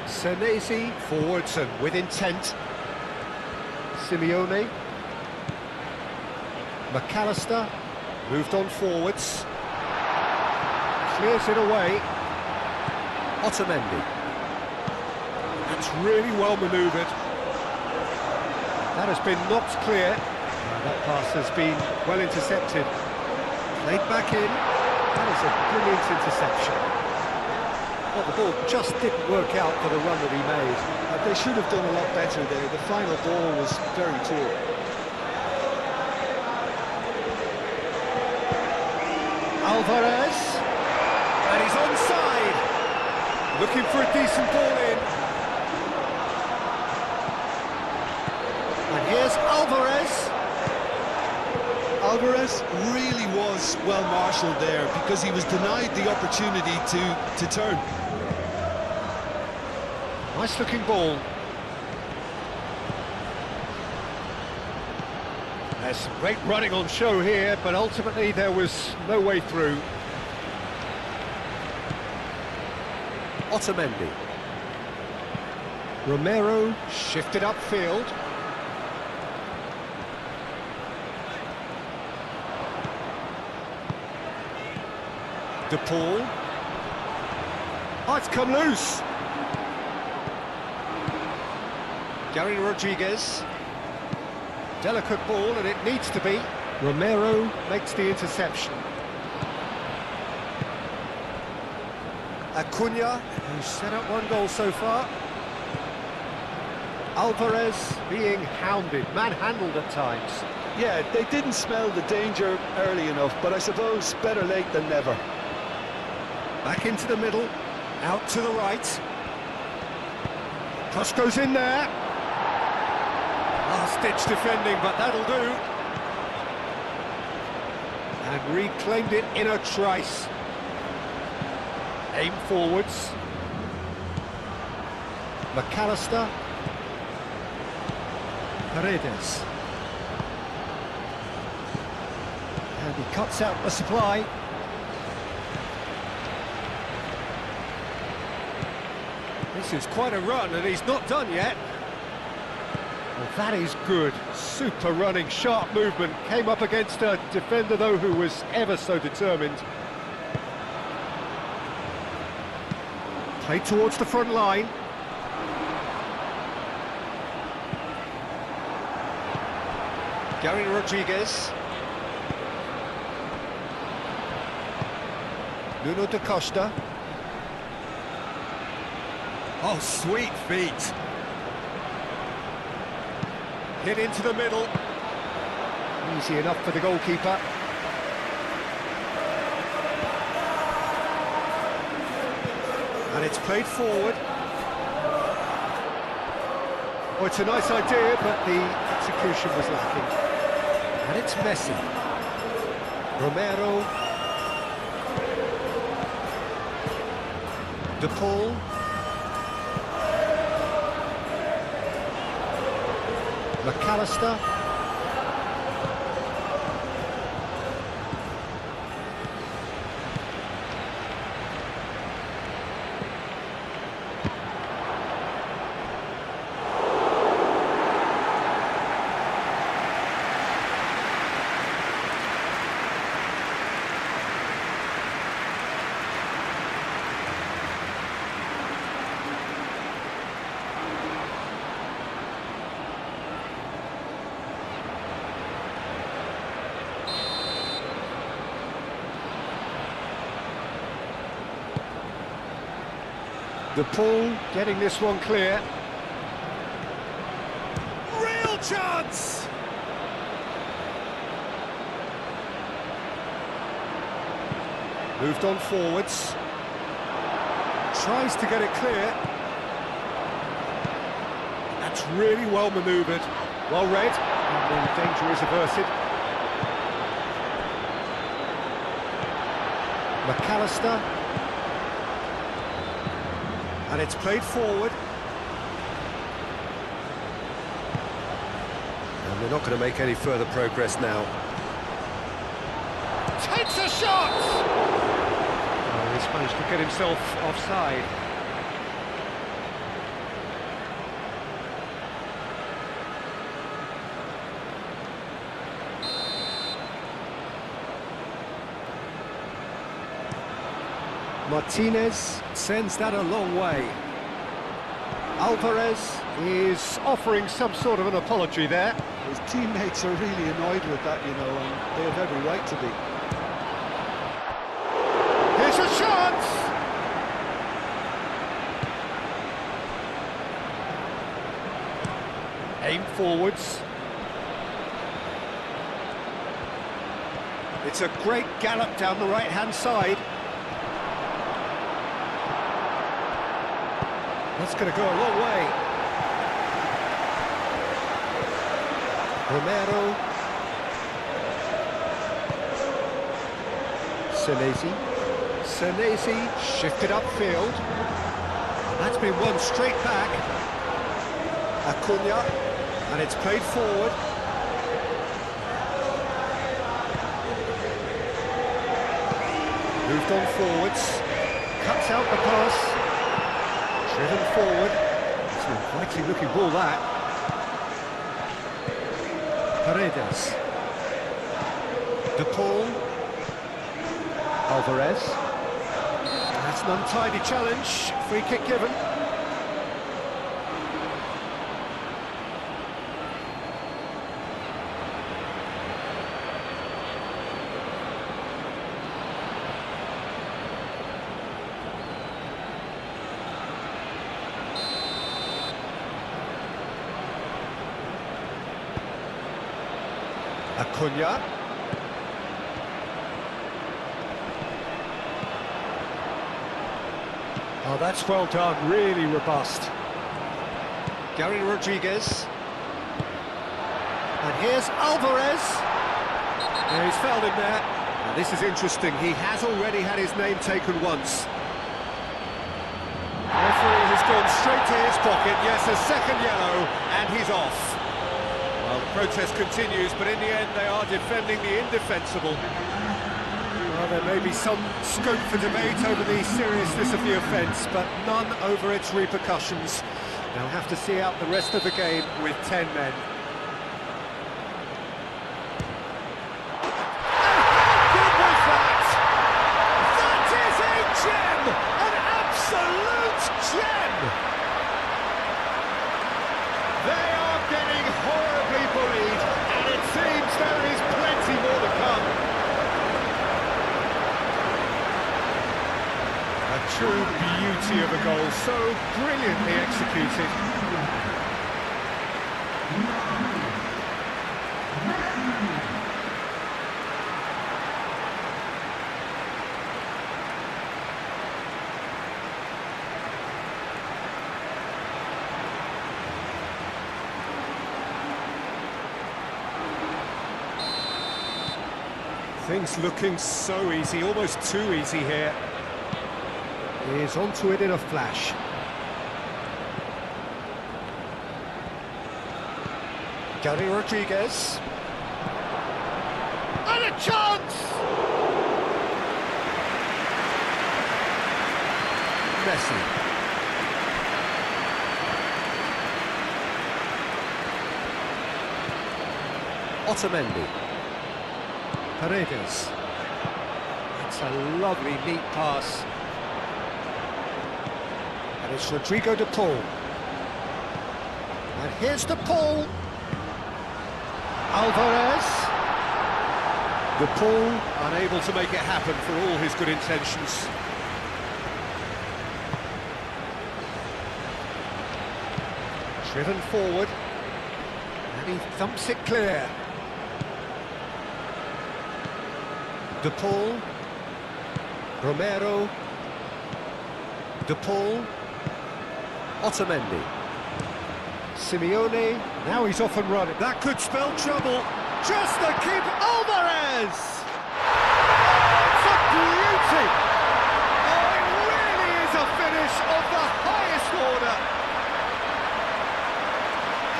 Senesi forwards and with intent. Simeone. McAllister. Moved on forwards. Clears it away. Otamendi. That's really well manoeuvred. That has been knocked clear. That pass has been well intercepted. Played back in. That is a brilliant interception. But the ball just didn't work out for the run that he made. They should have done a lot better there. The final ball was very poor. Alvarez, and he's onside. Looking for a decent ball in. And here's Alvarez. Alvarez really was well marshalled there because he was denied the opportunity to turn. Nice looking ball. There's some great running on show here, but ultimately there was no way through. Otamendi. Romero shifted upfield. De Paul. Oh, it's come loose. Gary Rodriguez. Delicate ball, and it needs to be. Romero makes the interception. Acuna, who's set up one goal so far. Alvarez being hounded, manhandled at times. Yeah, they didn't smell the danger early enough, but I suppose better late than never. Back into the middle, out to the right. Cross goes in there. Last-ditch defending, but that'll do. And reclaimed it in a trice. Aim forwards. McAllister. Paredes. And he cuts out the supply. This is quite a run, and he's not done yet. Well, that is good. Super running, sharp movement. Came up against a defender, though, who was ever so determined. Played towards the front line. Gary Rodriguez. Nuno da Costa. Oh, sweet feet. Hit into the middle. Easy enough for the goalkeeper. And it's played forward. Oh, it's a nice idea, but the execution was lacking. And it's Messi. Romero. De Paul. McAllister. De Paul getting this one clear. Real chance! Moved on forwards. Tries to get it clear. That's really well manoeuvred. Well read. And the danger is averted. McAllister. And it's played forward. And they're not going to make any further progress now. Takes a shot! Oh, he's managed to get himself offside. Martinez sends that a long way. Alvarez is offering some sort of an apology there. His teammates are really annoyed with that, you know, and they have every right to be. Here's a chance! Aim forwards. It's a great gallop down the right-hand side. That's going to go a long way. Romero. Senesi shifted upfield. That's been won straight back. Acuna, and it's played forward. Moved on forwards. Cuts out the pass. Driven forward. It's an likely looking ball, that. Paredes. De Paul. Alvarez. That's an untidy challenge. Free kick given. Acuna. Oh, that's well done, really robust. Gary Rodriguez. And here's Alvarez. Yeah, he's fouled him there. Now, this is interesting, he has already had his name taken once. Referee has gone straight to his pocket, yes, a second yellow, and he's off. Well, the protest continues, but in the end they are defending the indefensible. Well, there may be some scope for debate over the seriousness of the offence, but none over its repercussions. They'll have to see out the rest of the game with 10 men. Good was that! That is a gem! An absolute gem! They are getting horribly bullied, and it seems there is plenty more to come. A true beauty of a goal, so brilliantly executed. Things looking so easy, almost too easy here. He is onto it in a flash. Gary Rodriguez. And a chance! Messi. Otamendi. Paredes. That's a lovely, neat pass. And it's Rodrigo de Paul. And here's de Paul. Alvarez. De Paul unable to make it happen for all his good intentions. Driven forward. And he thumps it clear. De Paul, Romero, De Paul, Otamendi, Simeone, now he's off and running. That could spell trouble. Just the keep, Alvarez! It's a beauty! Oh, it really is a finish of the highest order.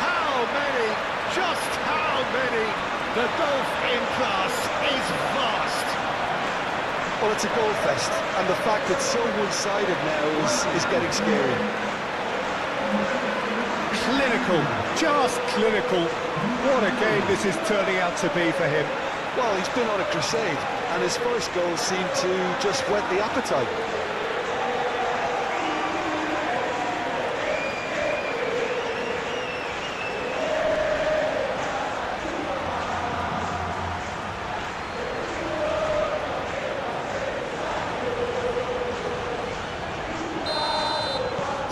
How many, just how many? The golf in class is vast. Well, it's a goal fest, and the fact it's so one-sided now is getting scary. Clinical, just clinical. What a game this is turning out to be for him. Well, he's been on a crusade, and his first goal seemed to just whet the appetite.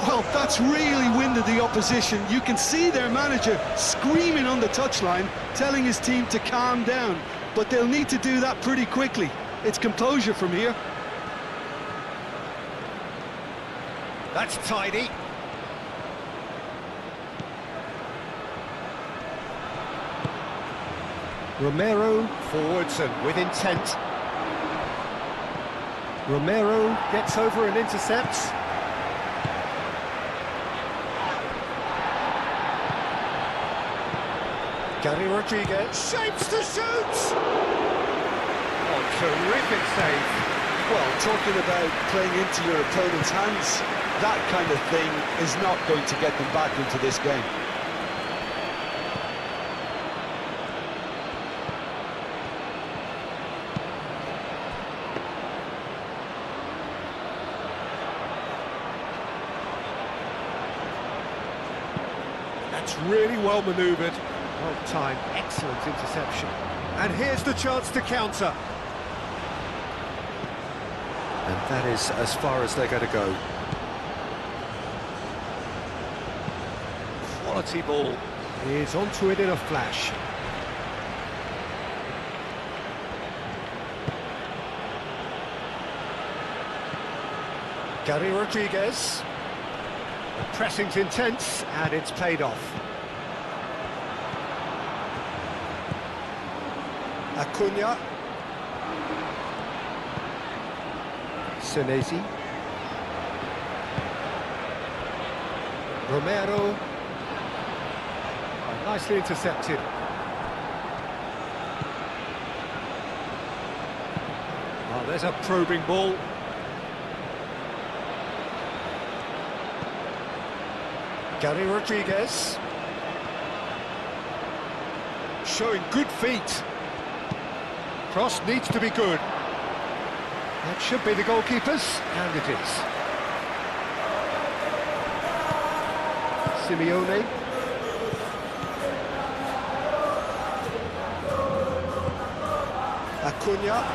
Well, that That's really winded the opposition. You can see their manager screaming on the touchline, telling his team to calm down. But they'll need to do that pretty quickly. It's composure from here. That's tidy. Romero forwards and with intent. Romero gets over and intercepts. Gary Rodriguez shapes to shoot! Oh, terrific save. Well, talking about playing into your opponent's hands, that kind of thing is not going to get them back into this game. That's really well manoeuvred. Well timed, excellent interception. And here's the chance to counter. And that is as far as they're going to go. Quality ball. He's onto it in a flash. Gary Rodriguez. The pressing's intense, and it's paid off. Acuna. Senesi. Romero. Oh, nicely intercepted. Oh, there's a probing ball. Gary Rodriguez. Showing good feet. Cross needs to be good. That should be the goalkeeper's, and it is. Simeone. Acuna.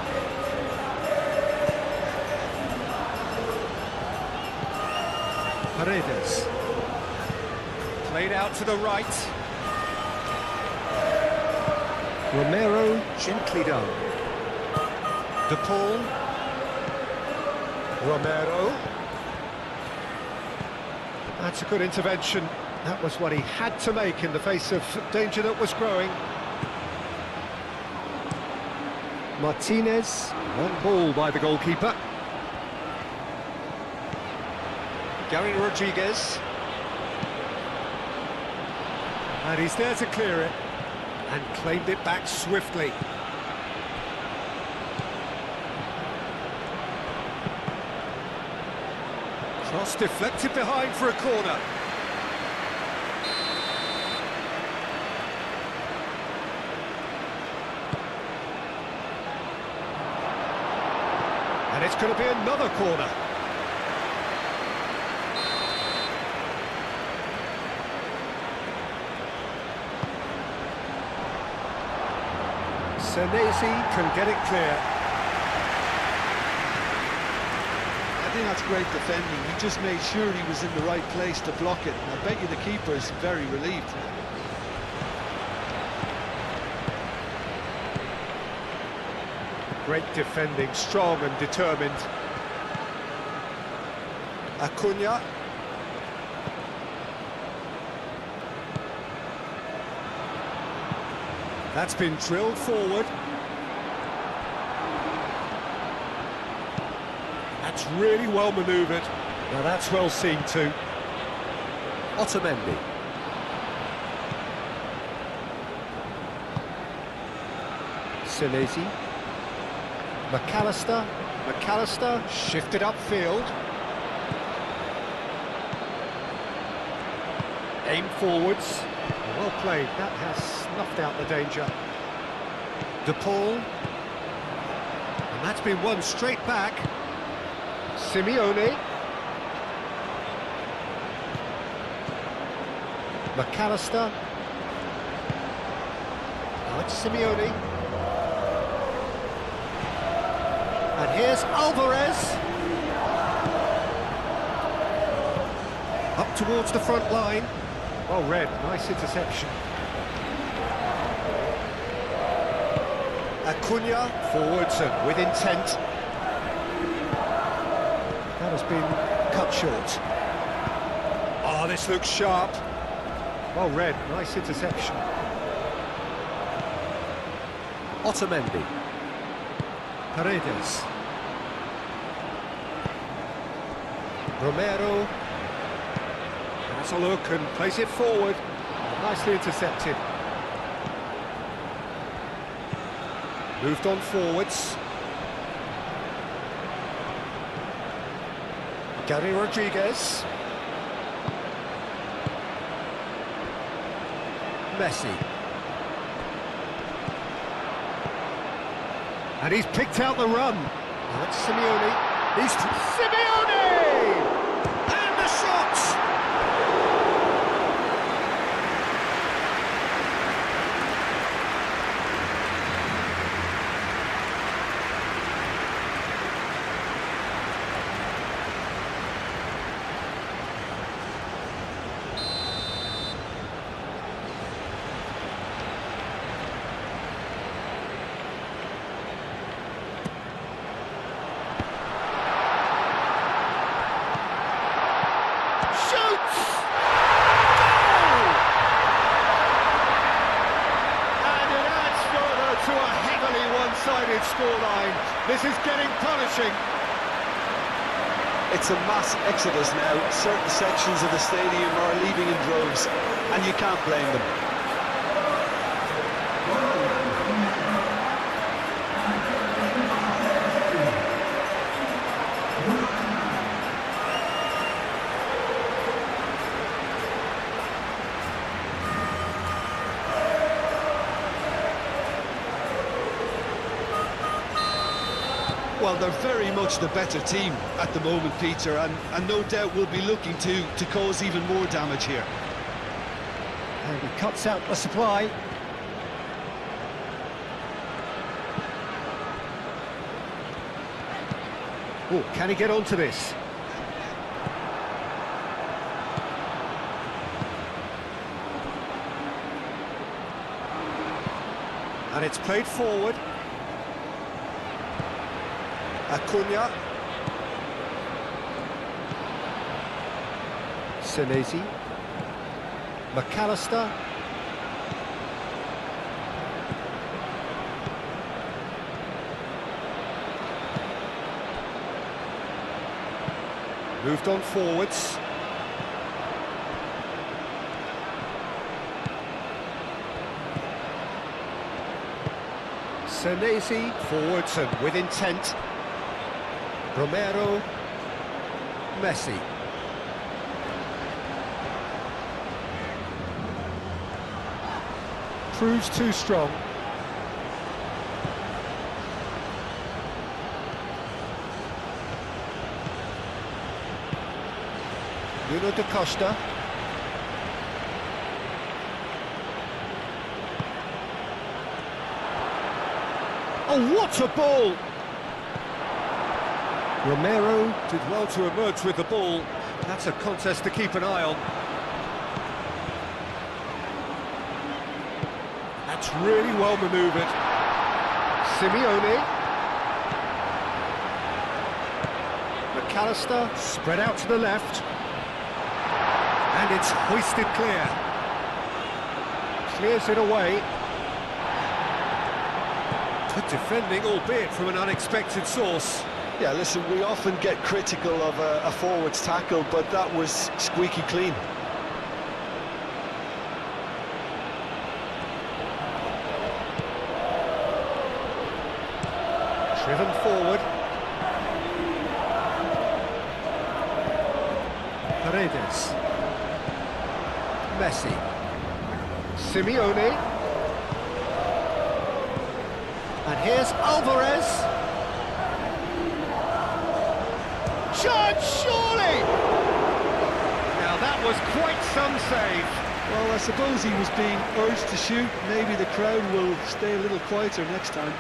Paredes. Played out to the right. Romero, gently done. De Paul. Romero. That's a good intervention. That was what he had to make in the face of danger that was growing. Martinez, long ball by the goalkeeper. Gary Rodriguez. And he's there to clear it. And claimed it back swiftly. Cross deflected behind for a corner. And it's going to be another corner. Senesi can get it clear. I think that's great defending. He just made sure he was in the right place to block it. And I bet you the keeper is very relieved. Great defending, strong and determined. Acuna. That's been drilled forward. That's really well manoeuvred. Now that's well seen too. Otamendi. Senesi. McAllister shifted upfield. Aim forwards. Well played, that has snuffed out the danger. De Paul. And that's been won straight back. Simeone. McAllister. Now it's Simeone. And here's Alvarez. Up towards the front line. Well read, nice interception. Acuna forwards and with intent. That has been cut short. Oh, this looks sharp. Well read, nice interception. Otamendi. Paredes. Romero. Has a look and plays it forward. Nicely intercepted. Moved on forwards. Gary Rodriguez. Messi. And he's picked out the run. That's Simeone. He's Simeone! And the shot! One-sided scoreline. This is getting punishing. It's a mass exodus now. Certain sections of the stadium are leaving in droves, and you can't blame them. Well, they're very much the better team at the moment, Peter, and no doubt will be looking to cause even more damage here. And he cuts out the supply. Oh, can he get onto this? And it's played forward. Acuna. Senesi. McAllister. Moved on forwards. Senesi forwards and with intent. Romero, Messi. Proves too strong. Nuno da Costa. Oh, what a ball! Romero did well to emerge with the ball. That's a contest to keep an eye on. That's really well manoeuvred. Simeone. McAllister spread out to the left. And it's hoisted clear. Clears it away. Good defending, albeit from an unexpected source. Yeah, listen, we often get critical of a forward's tackle, but that was squeaky clean. Driven forward. Paredes. Messi. Simeone. And here's Alvarez. Shot, surely! Now that was quite some save. Well, I suppose he was being urged to shoot. Maybe the crowd will stay a little quieter next time.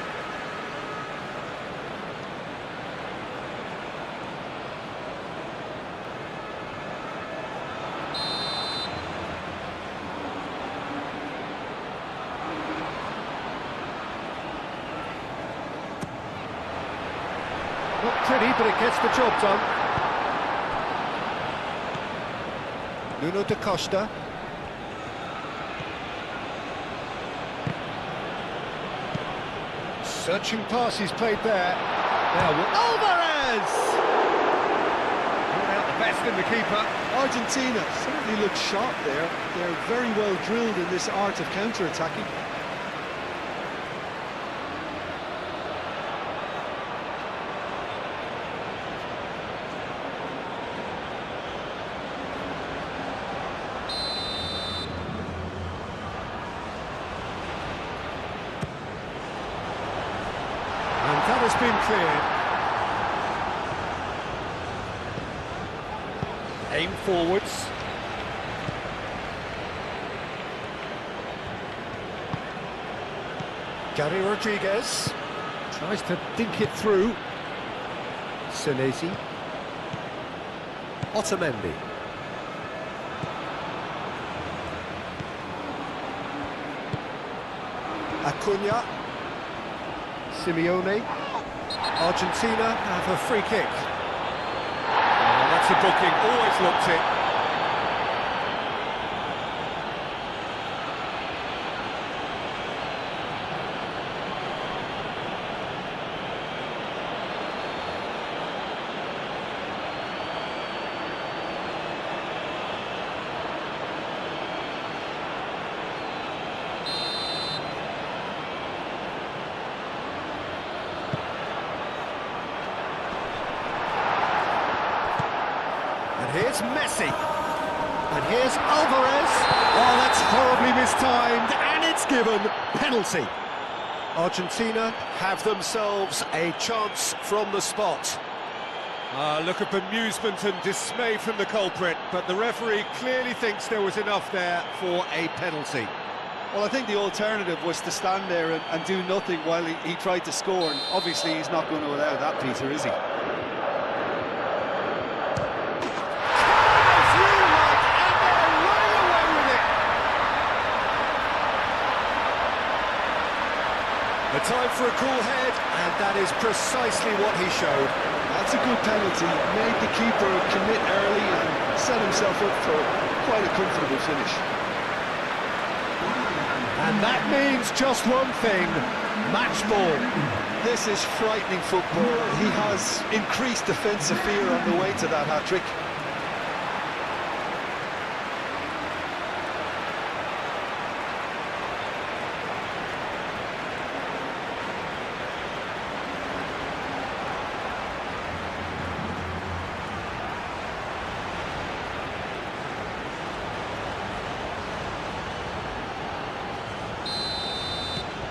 pretty, but it gets the job done. Nuno da Costa. Searching pass he's played there. Now Alvarez! Brought out the best in the keeper. Argentina certainly look sharp there. They're very well drilled in this art of counter-attacking. That has been cleared. Aim forwards. Gary Rodriguez tries to dink it through. Senesi. Otamendi. Acuna. Simeone. Argentina have a free kick. Oh, that's a booking, always looked it. Here's Messi, and here's Alvarez. Oh, that's horribly mistimed, and it's given penalty. Argentina have themselves a chance from the spot. Look at bemusement and dismay from the culprit, but the referee clearly thinks there was enough there for a penalty. Well, I think the alternative was to stand there and do nothing while he tried to score, and obviously he's not going to allow that, Peter, is he? A time for a cool head, and that is precisely what he showed. That's a good penalty. Made the keeper commit early and set himself up for quite a comfortable finish. And that means just one thing: match ball. This is frightening football. He has increased defensive fear on the way to that hat-trick.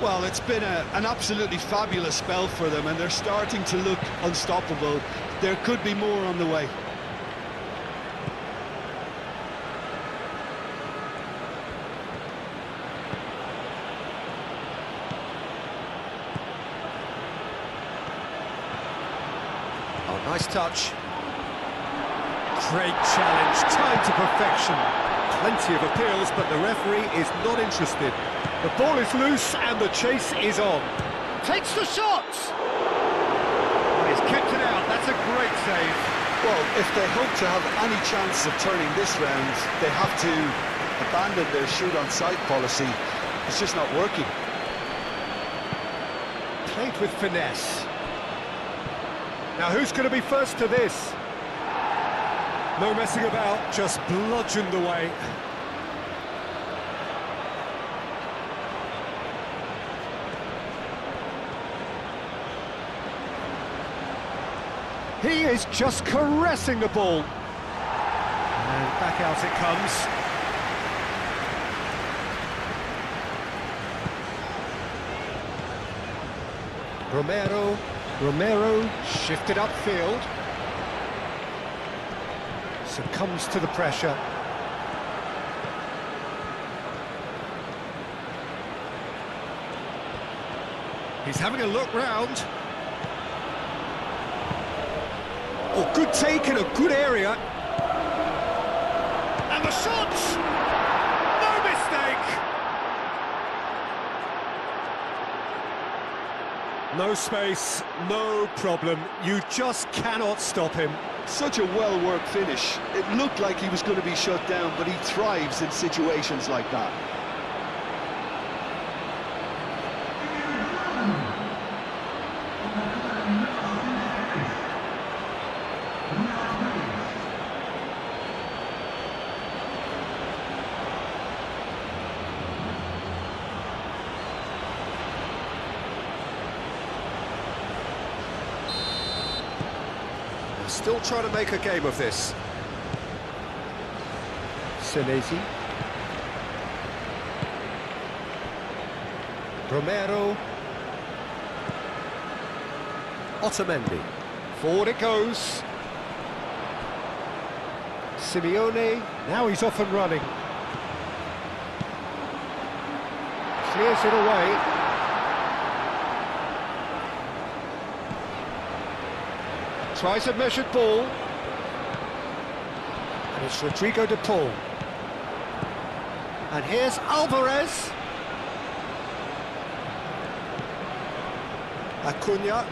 Well, it's been an absolutely fabulous spell for them, and they're starting to look unstoppable. There could be more on the way. Oh, nice touch. Great challenge, timed to perfection. Plenty of appeals, but the referee is not interested. The ball is loose and the chase is on. Takes the shot! He's kept it out, that's a great save. Well, if they hope to have any chance of turning this round, they have to abandon their shoot-on-sight policy. It's just not working. Played with finesse. Now who's going to be first to this? No messing about, just bludgeoned away. He is just caressing the ball. And back out it comes. Romero shifted upfield. Succumbs to the pressure. He's having a look round. Oh, good take in a good area. And the shot! No mistake! No space, no problem. You just cannot stop him. Such a well-worked finish. It looked like he was going to be shut down, but he thrives in situations like that. Still trying to make a game of this. Senesi. Romero. Otamendi. Forward it goes. Simeone. Now he's off and running. Clears it away. Tries a measured ball. And it's Rodrigo de Paul. And here's Alvarez. Acuna.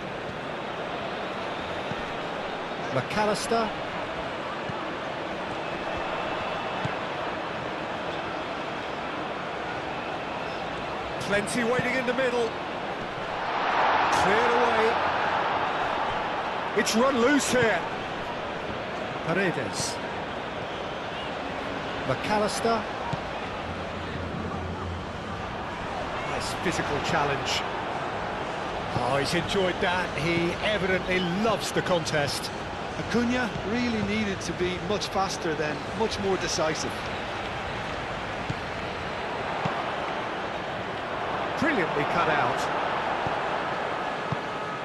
McAllister. Plenty waiting in the middle. Cleared away. It's run loose here. Paredes. McAllister. Nice physical challenge. Oh, he's enjoyed that. He evidently loves the contest. Acuna really needed to be much faster then, much more decisive. Brilliantly cut out.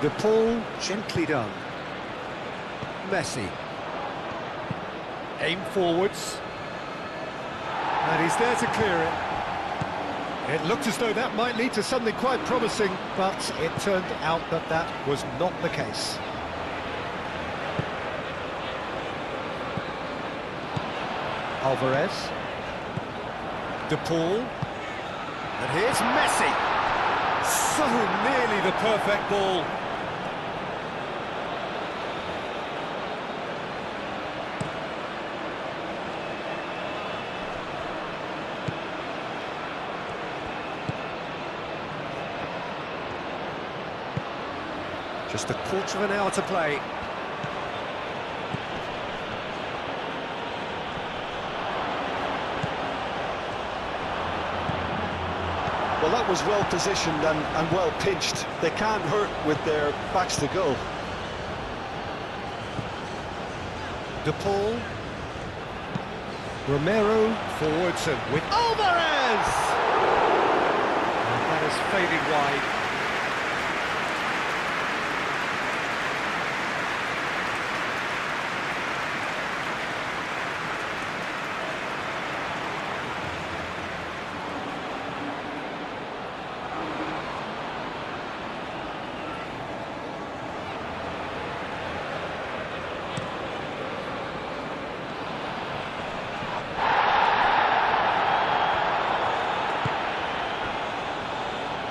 De Paul, gently done. Messi. Aim forwards. And he's there to clear it. It looked as though that might lead to something quite promising, but it turned out that that was not the case. Alvarez. De Paul. And here's Messi. So nearly the perfect ball. Just a quarter of an hour to play. Well, that was well positioned and well pinched. They can't hurt with their backs to goal. De Paul. Romero forwards and with Alvarez! And that is fading wide.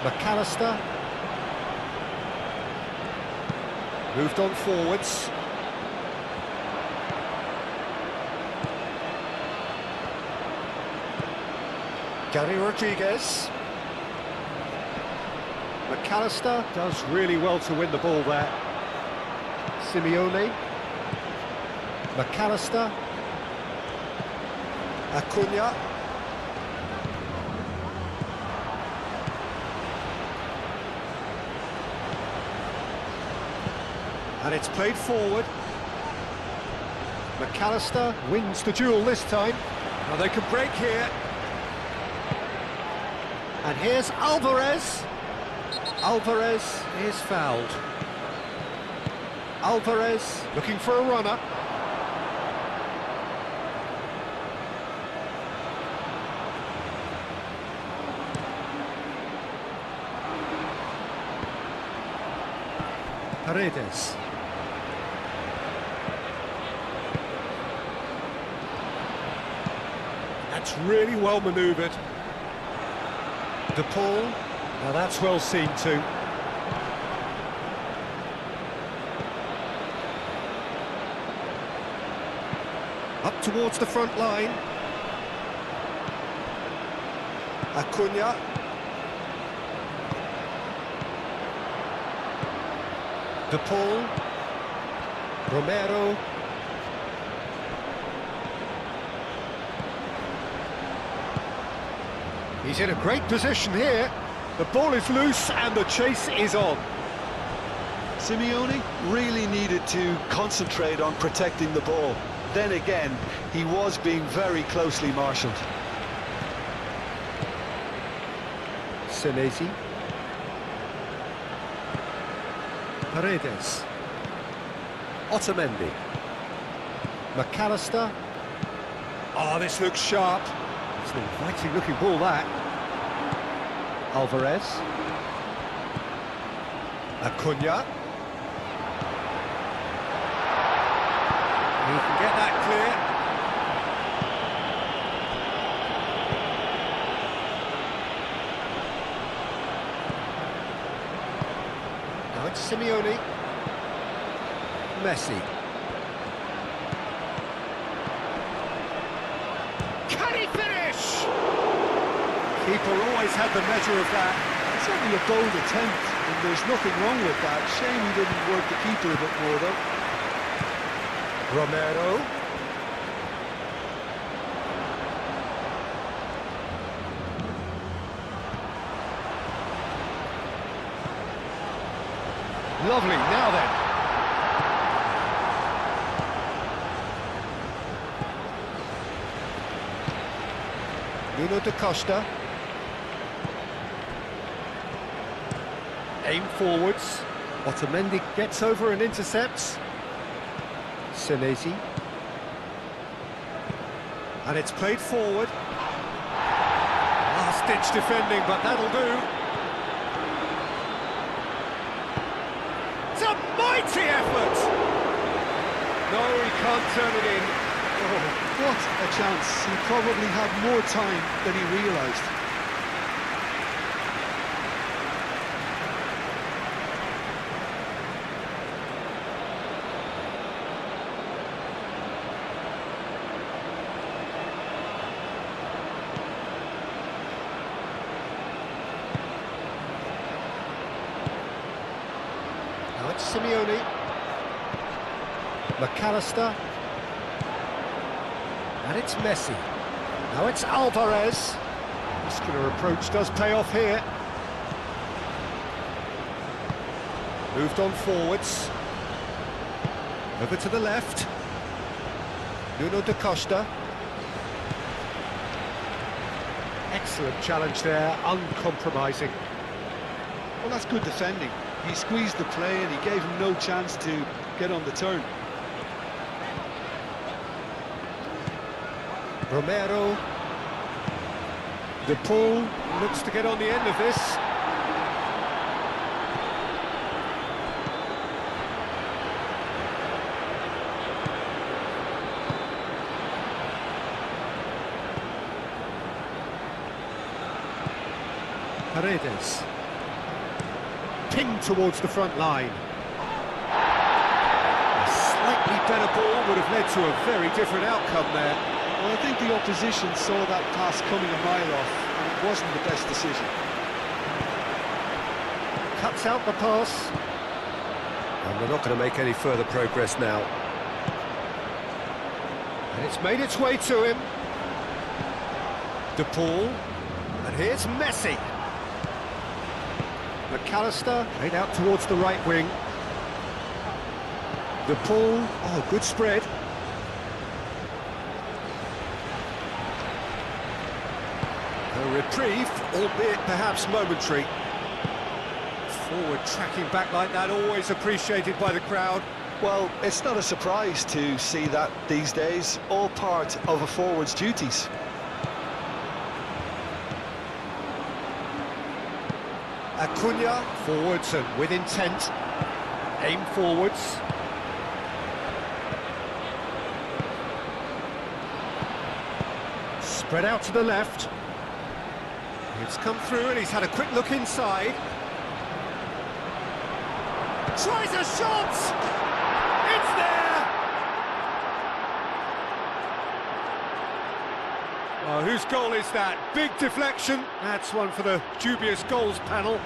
McAllister. Moved on forwards. Gary Rodriguez. McAllister does really well to win the ball there. Simeone. McAllister. Acuna. And it's played forward. McAllister wins the duel this time. Now they can break here. And here's Alvarez. Alvarez is fouled. Alvarez looking for a runner. Paredes. That's really well manoeuvred. De Paul. Now that's well seen too. towards the front line. Acuna. De Paul. Romero. He's in a great position here. The ball is loose and the chase is on. Simeone really needed to concentrate on protecting the ball. Then again, he was being very closely marshalled. Senesi. Paredes. Otamendi. McAllister. Oh, this looks sharp. It's an inviting looking ball, that. Alvarez. Acuna. He can get that clear. Now it's Simeone. Messi. Can he finish? Keeper always had the measure of that. It's only a bold attempt, and there's nothing wrong with that. Shame he didn't work the keeper a bit more, though. Romero. Lovely, now then. Nuno da Costa. Aim forwards. Otamendi gets over and intercepts. Senesi. And it's played forward. Last-ditch defending, but that'll do. It's a mighty effort! No, he can't turn it in. Oh, what a chance. He probably had more time than he realised. Now it's Simeone. McAllister. And it's Messi. Now it's Alvarez. Muscular approach does pay off here. Moved on forwards. Over to the left. Nuno da Costa. Excellent challenge there, uncompromising. Well, that's good defending. He squeezed the play and he gave him no chance to get on the turn. Romero. De Paul looks to get on the end of this. Paredes. Pinged towards the front line. A slightly better ball would have led to a very different outcome there. Well, I think the opposition saw that pass coming a mile off, and it wasn't the best decision. Cuts out the pass. And they're not going to make any further progress now. And it's made its way to him. De Paul. And here's Messi. McAllister played out towards the right wing. De Paul. Oh, good spread. A reprieve, albeit perhaps momentary. Forward tracking back like that, always appreciated by the crowd. Well, it's not a surprise to see that these days, all part of a forward's duties. Acuna, forwards and with intent. Aim forwards. Spread out to the left. It's come through and he's had a quick look inside. Tries a shot! It's there! Oh, whose goal is that? Big deflection. That's one for the dubious goals panel.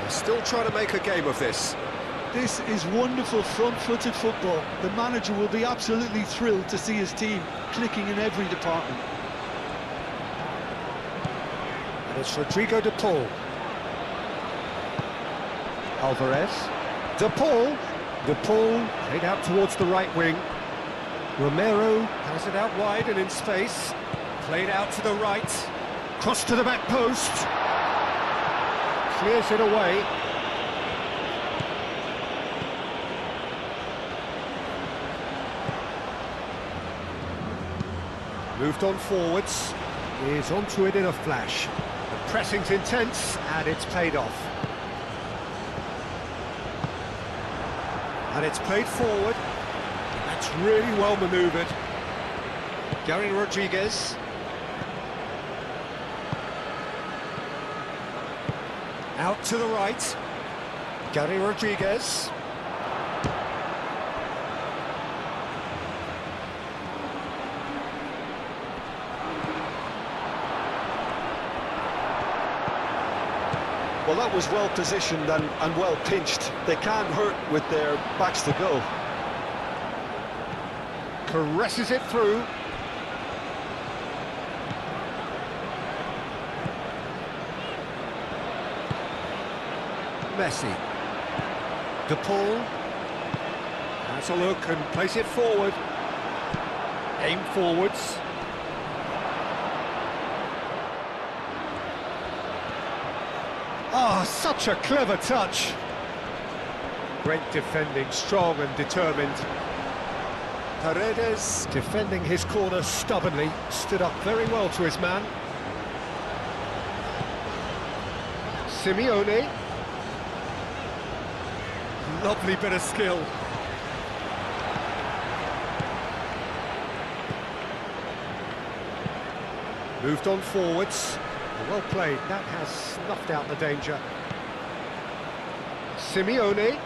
Still trying to make a game of this. This is wonderful front-footed football. The manager will be absolutely thrilled to see his team clicking in every department. And it's Rodrigo de Paul. Alvarez. De Paul. De Paul played out towards the right wing. Romero has it out wide and in space. Played out to the right. Cross to the back post. Clears it away. Moved on forwards. Is onto it in a flash. The pressing's intense and it's paid off. And it's played forward. That's really well manoeuvred. Gary Rodriguez. Out to the right. Gary Rodriguez. Well, that was well positioned and well pinched. They can't hurt with their backs to goal. Caresses it through. Messi. De Paul. Has a look and plays it forward. Aim forwards. Ah, such a clever touch. Great defending, strong and determined. Paredes defending his corner stubbornly, stood up very well to his man. Simeone. Lovely bit of skill. Moved on forwards. Well played, that has snuffed out the danger. Simeone.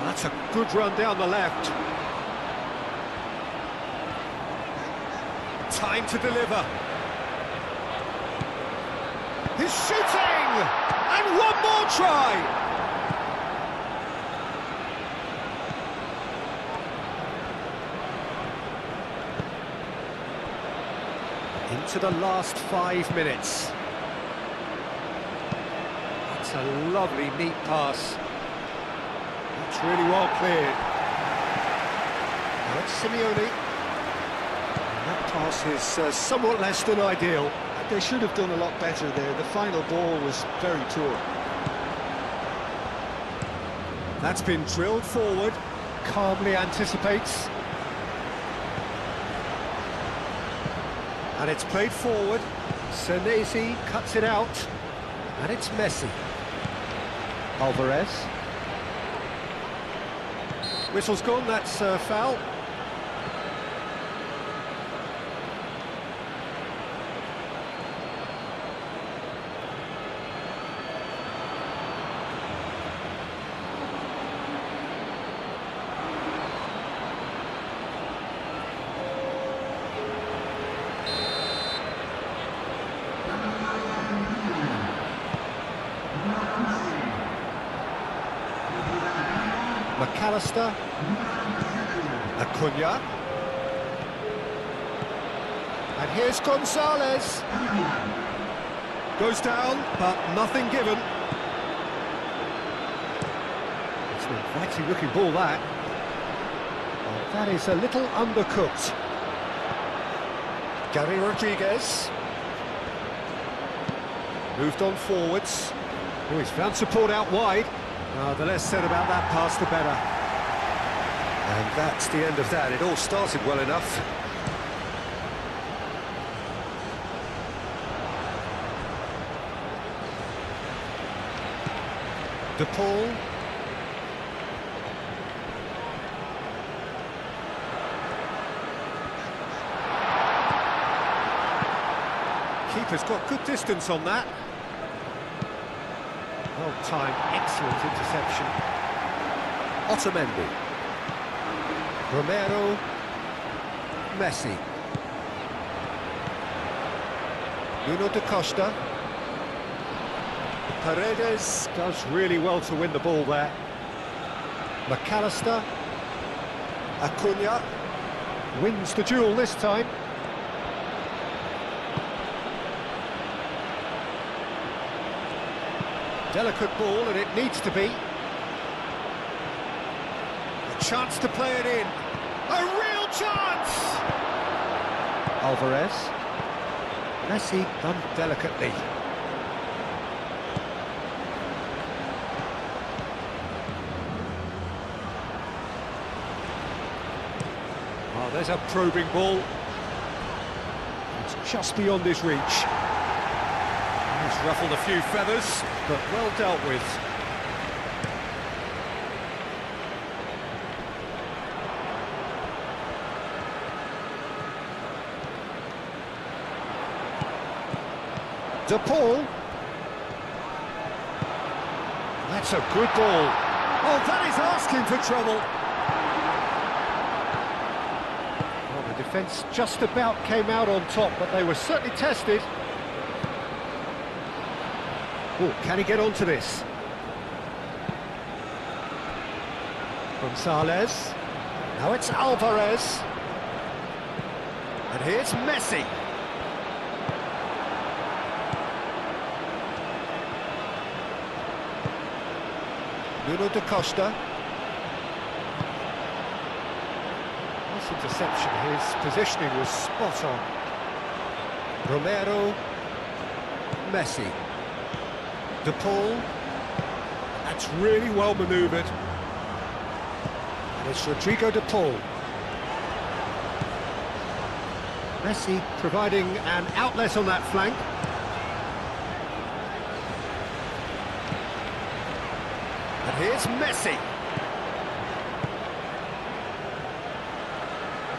That's a good run down the left. Time to deliver. He's shooting! And one more try! Into the last 5 minutes. That's a lovely, neat pass. That's really well cleared. That's Simeone. And that pass is somewhat less than ideal. They should have done a lot better there. The final ball was very poor. That's been drilled forward. Calmly anticipates. And it's played forward. Senesi cuts it out. And it's Messi. Alvarez. Whistle's gone, that's a foul. McAllister, Acuna, and here's Gonzalez. Goes down, but nothing given. It's an inviting looking ball, that. Oh, that is a little undercooked. Gary Rodriguez. Moved on forwards. Oh, he's found support out wide. The less said about that pass, the better. And that's the end of that. It all started well enough. De Paul. Keeper's got good distance on that. Well timed, excellent interception. Otamendi. Romero. Messi. Nuno da Costa. Paredes does really well to win the ball there. McAllister. Acuna wins the duel this time. Delicate ball, and it needs to be. A chance to play it in. A real chance! Alvarez. Messi done delicately. Oh, there's a probing ball. It's just beyond his reach. He's ruffled a few feathers, but well dealt with. De Paul. That's a good ball. Oh, that is asking for trouble. Well, the defence just about came out on top, but they were certainly tested. Oh, can he get onto this? Gonzalez. Now it's Alvarez. And here's Messi. Nuno da Costa. This interception, his positioning was spot on. Romero. Messi. De Paul. That's really well manoeuvred. And it's Rodrigo De Paul. Messi providing an outlet on that flank. And here's Messi.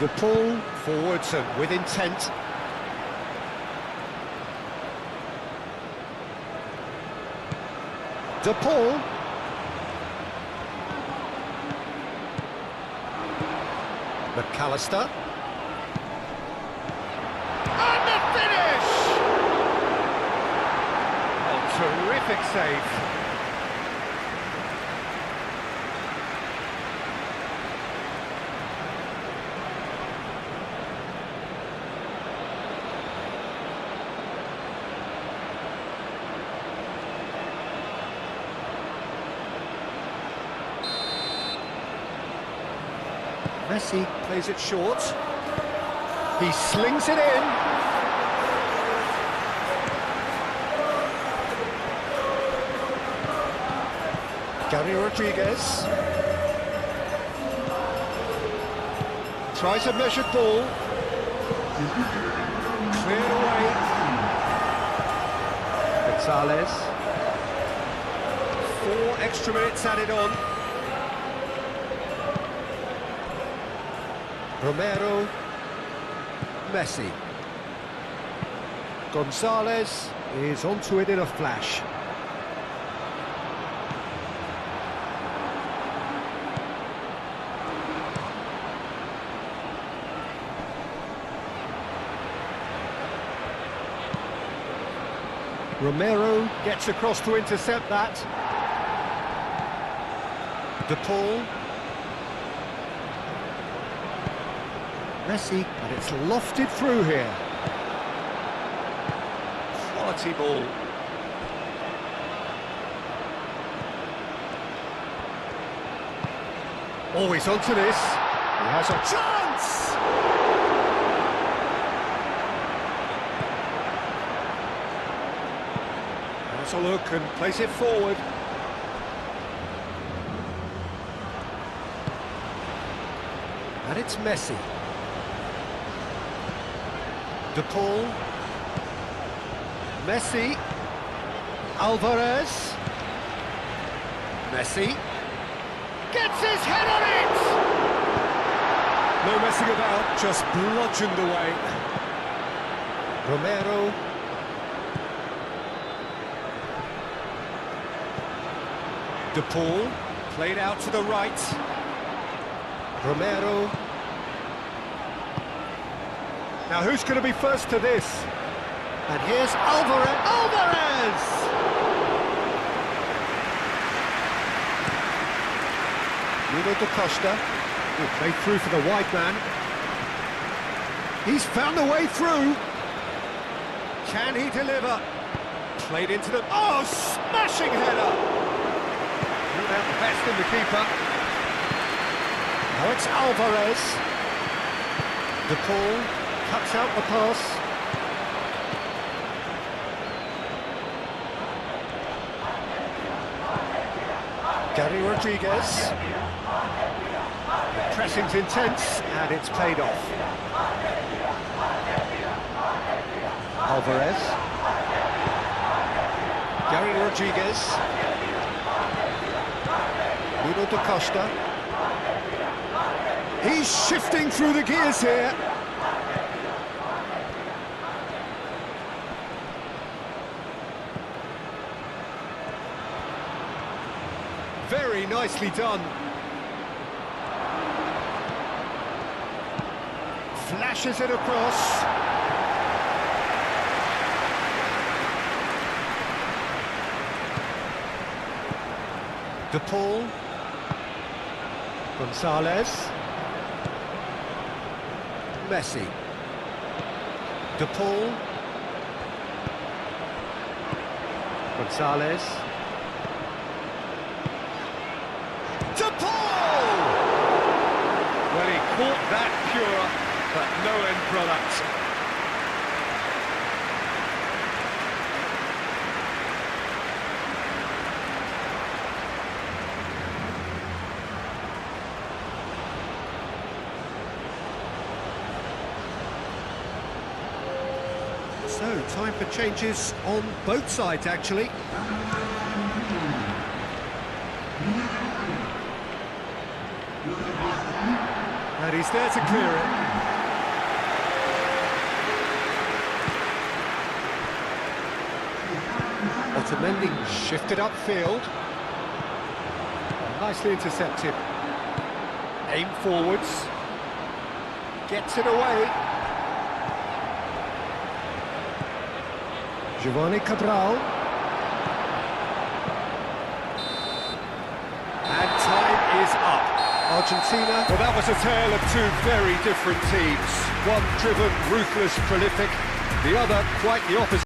De Paul forwards and with intent. De Paul. McAllister. And the finish! Oh, terrific save. Messi plays it short. He slings it in. Gary Rodriguez. Tries a measured ball. Cleared away. Gonzalez. 4 extra minutes added on. Romero. Messi. Gonzalez is onto it in a flash. Romero gets across to intercept that. De Paul. Messi, and it's lofted through here. Quality ball. Always onto this. He has a chance! Has a look and plays it forward. And it's Messi. De Paul. Messi. Alvarez. Messi. Gets his head on it! No messing about, just bludgeoned away. Romero. De Paul, played out to the right. Romero. Now who's going to be first to this? And here's Alvarez. Alvarez! Nuno da Costa. Will play through for the wide man. He's found a way through. Can he deliver? Played into the... Oh, smashing header! Not out the best in the keeper. Now it's Alvarez. De Paul cuts out the pass. Gary Rodriguez. The pressing's intense, and it's paid off. Alvarez. Gary Rodriguez. Nuno da Costa. He's shifting through the gears here. Very nicely done. Flashes it across. De Paul. Gonzalez. Messi. De Paul. Gonzalez. De Paul! Well, he caught that pure, but no end product. So, time for changes on both sides, actually. And he's there to clear it. Otamendi shifted upfield. Nicely intercepted. Aim forwards. Gets it away. Giovanni Cabral. And time is up. Argentina. Well, that was a tale of two very different teams. One driven, ruthless, prolific. The other quite the opposite.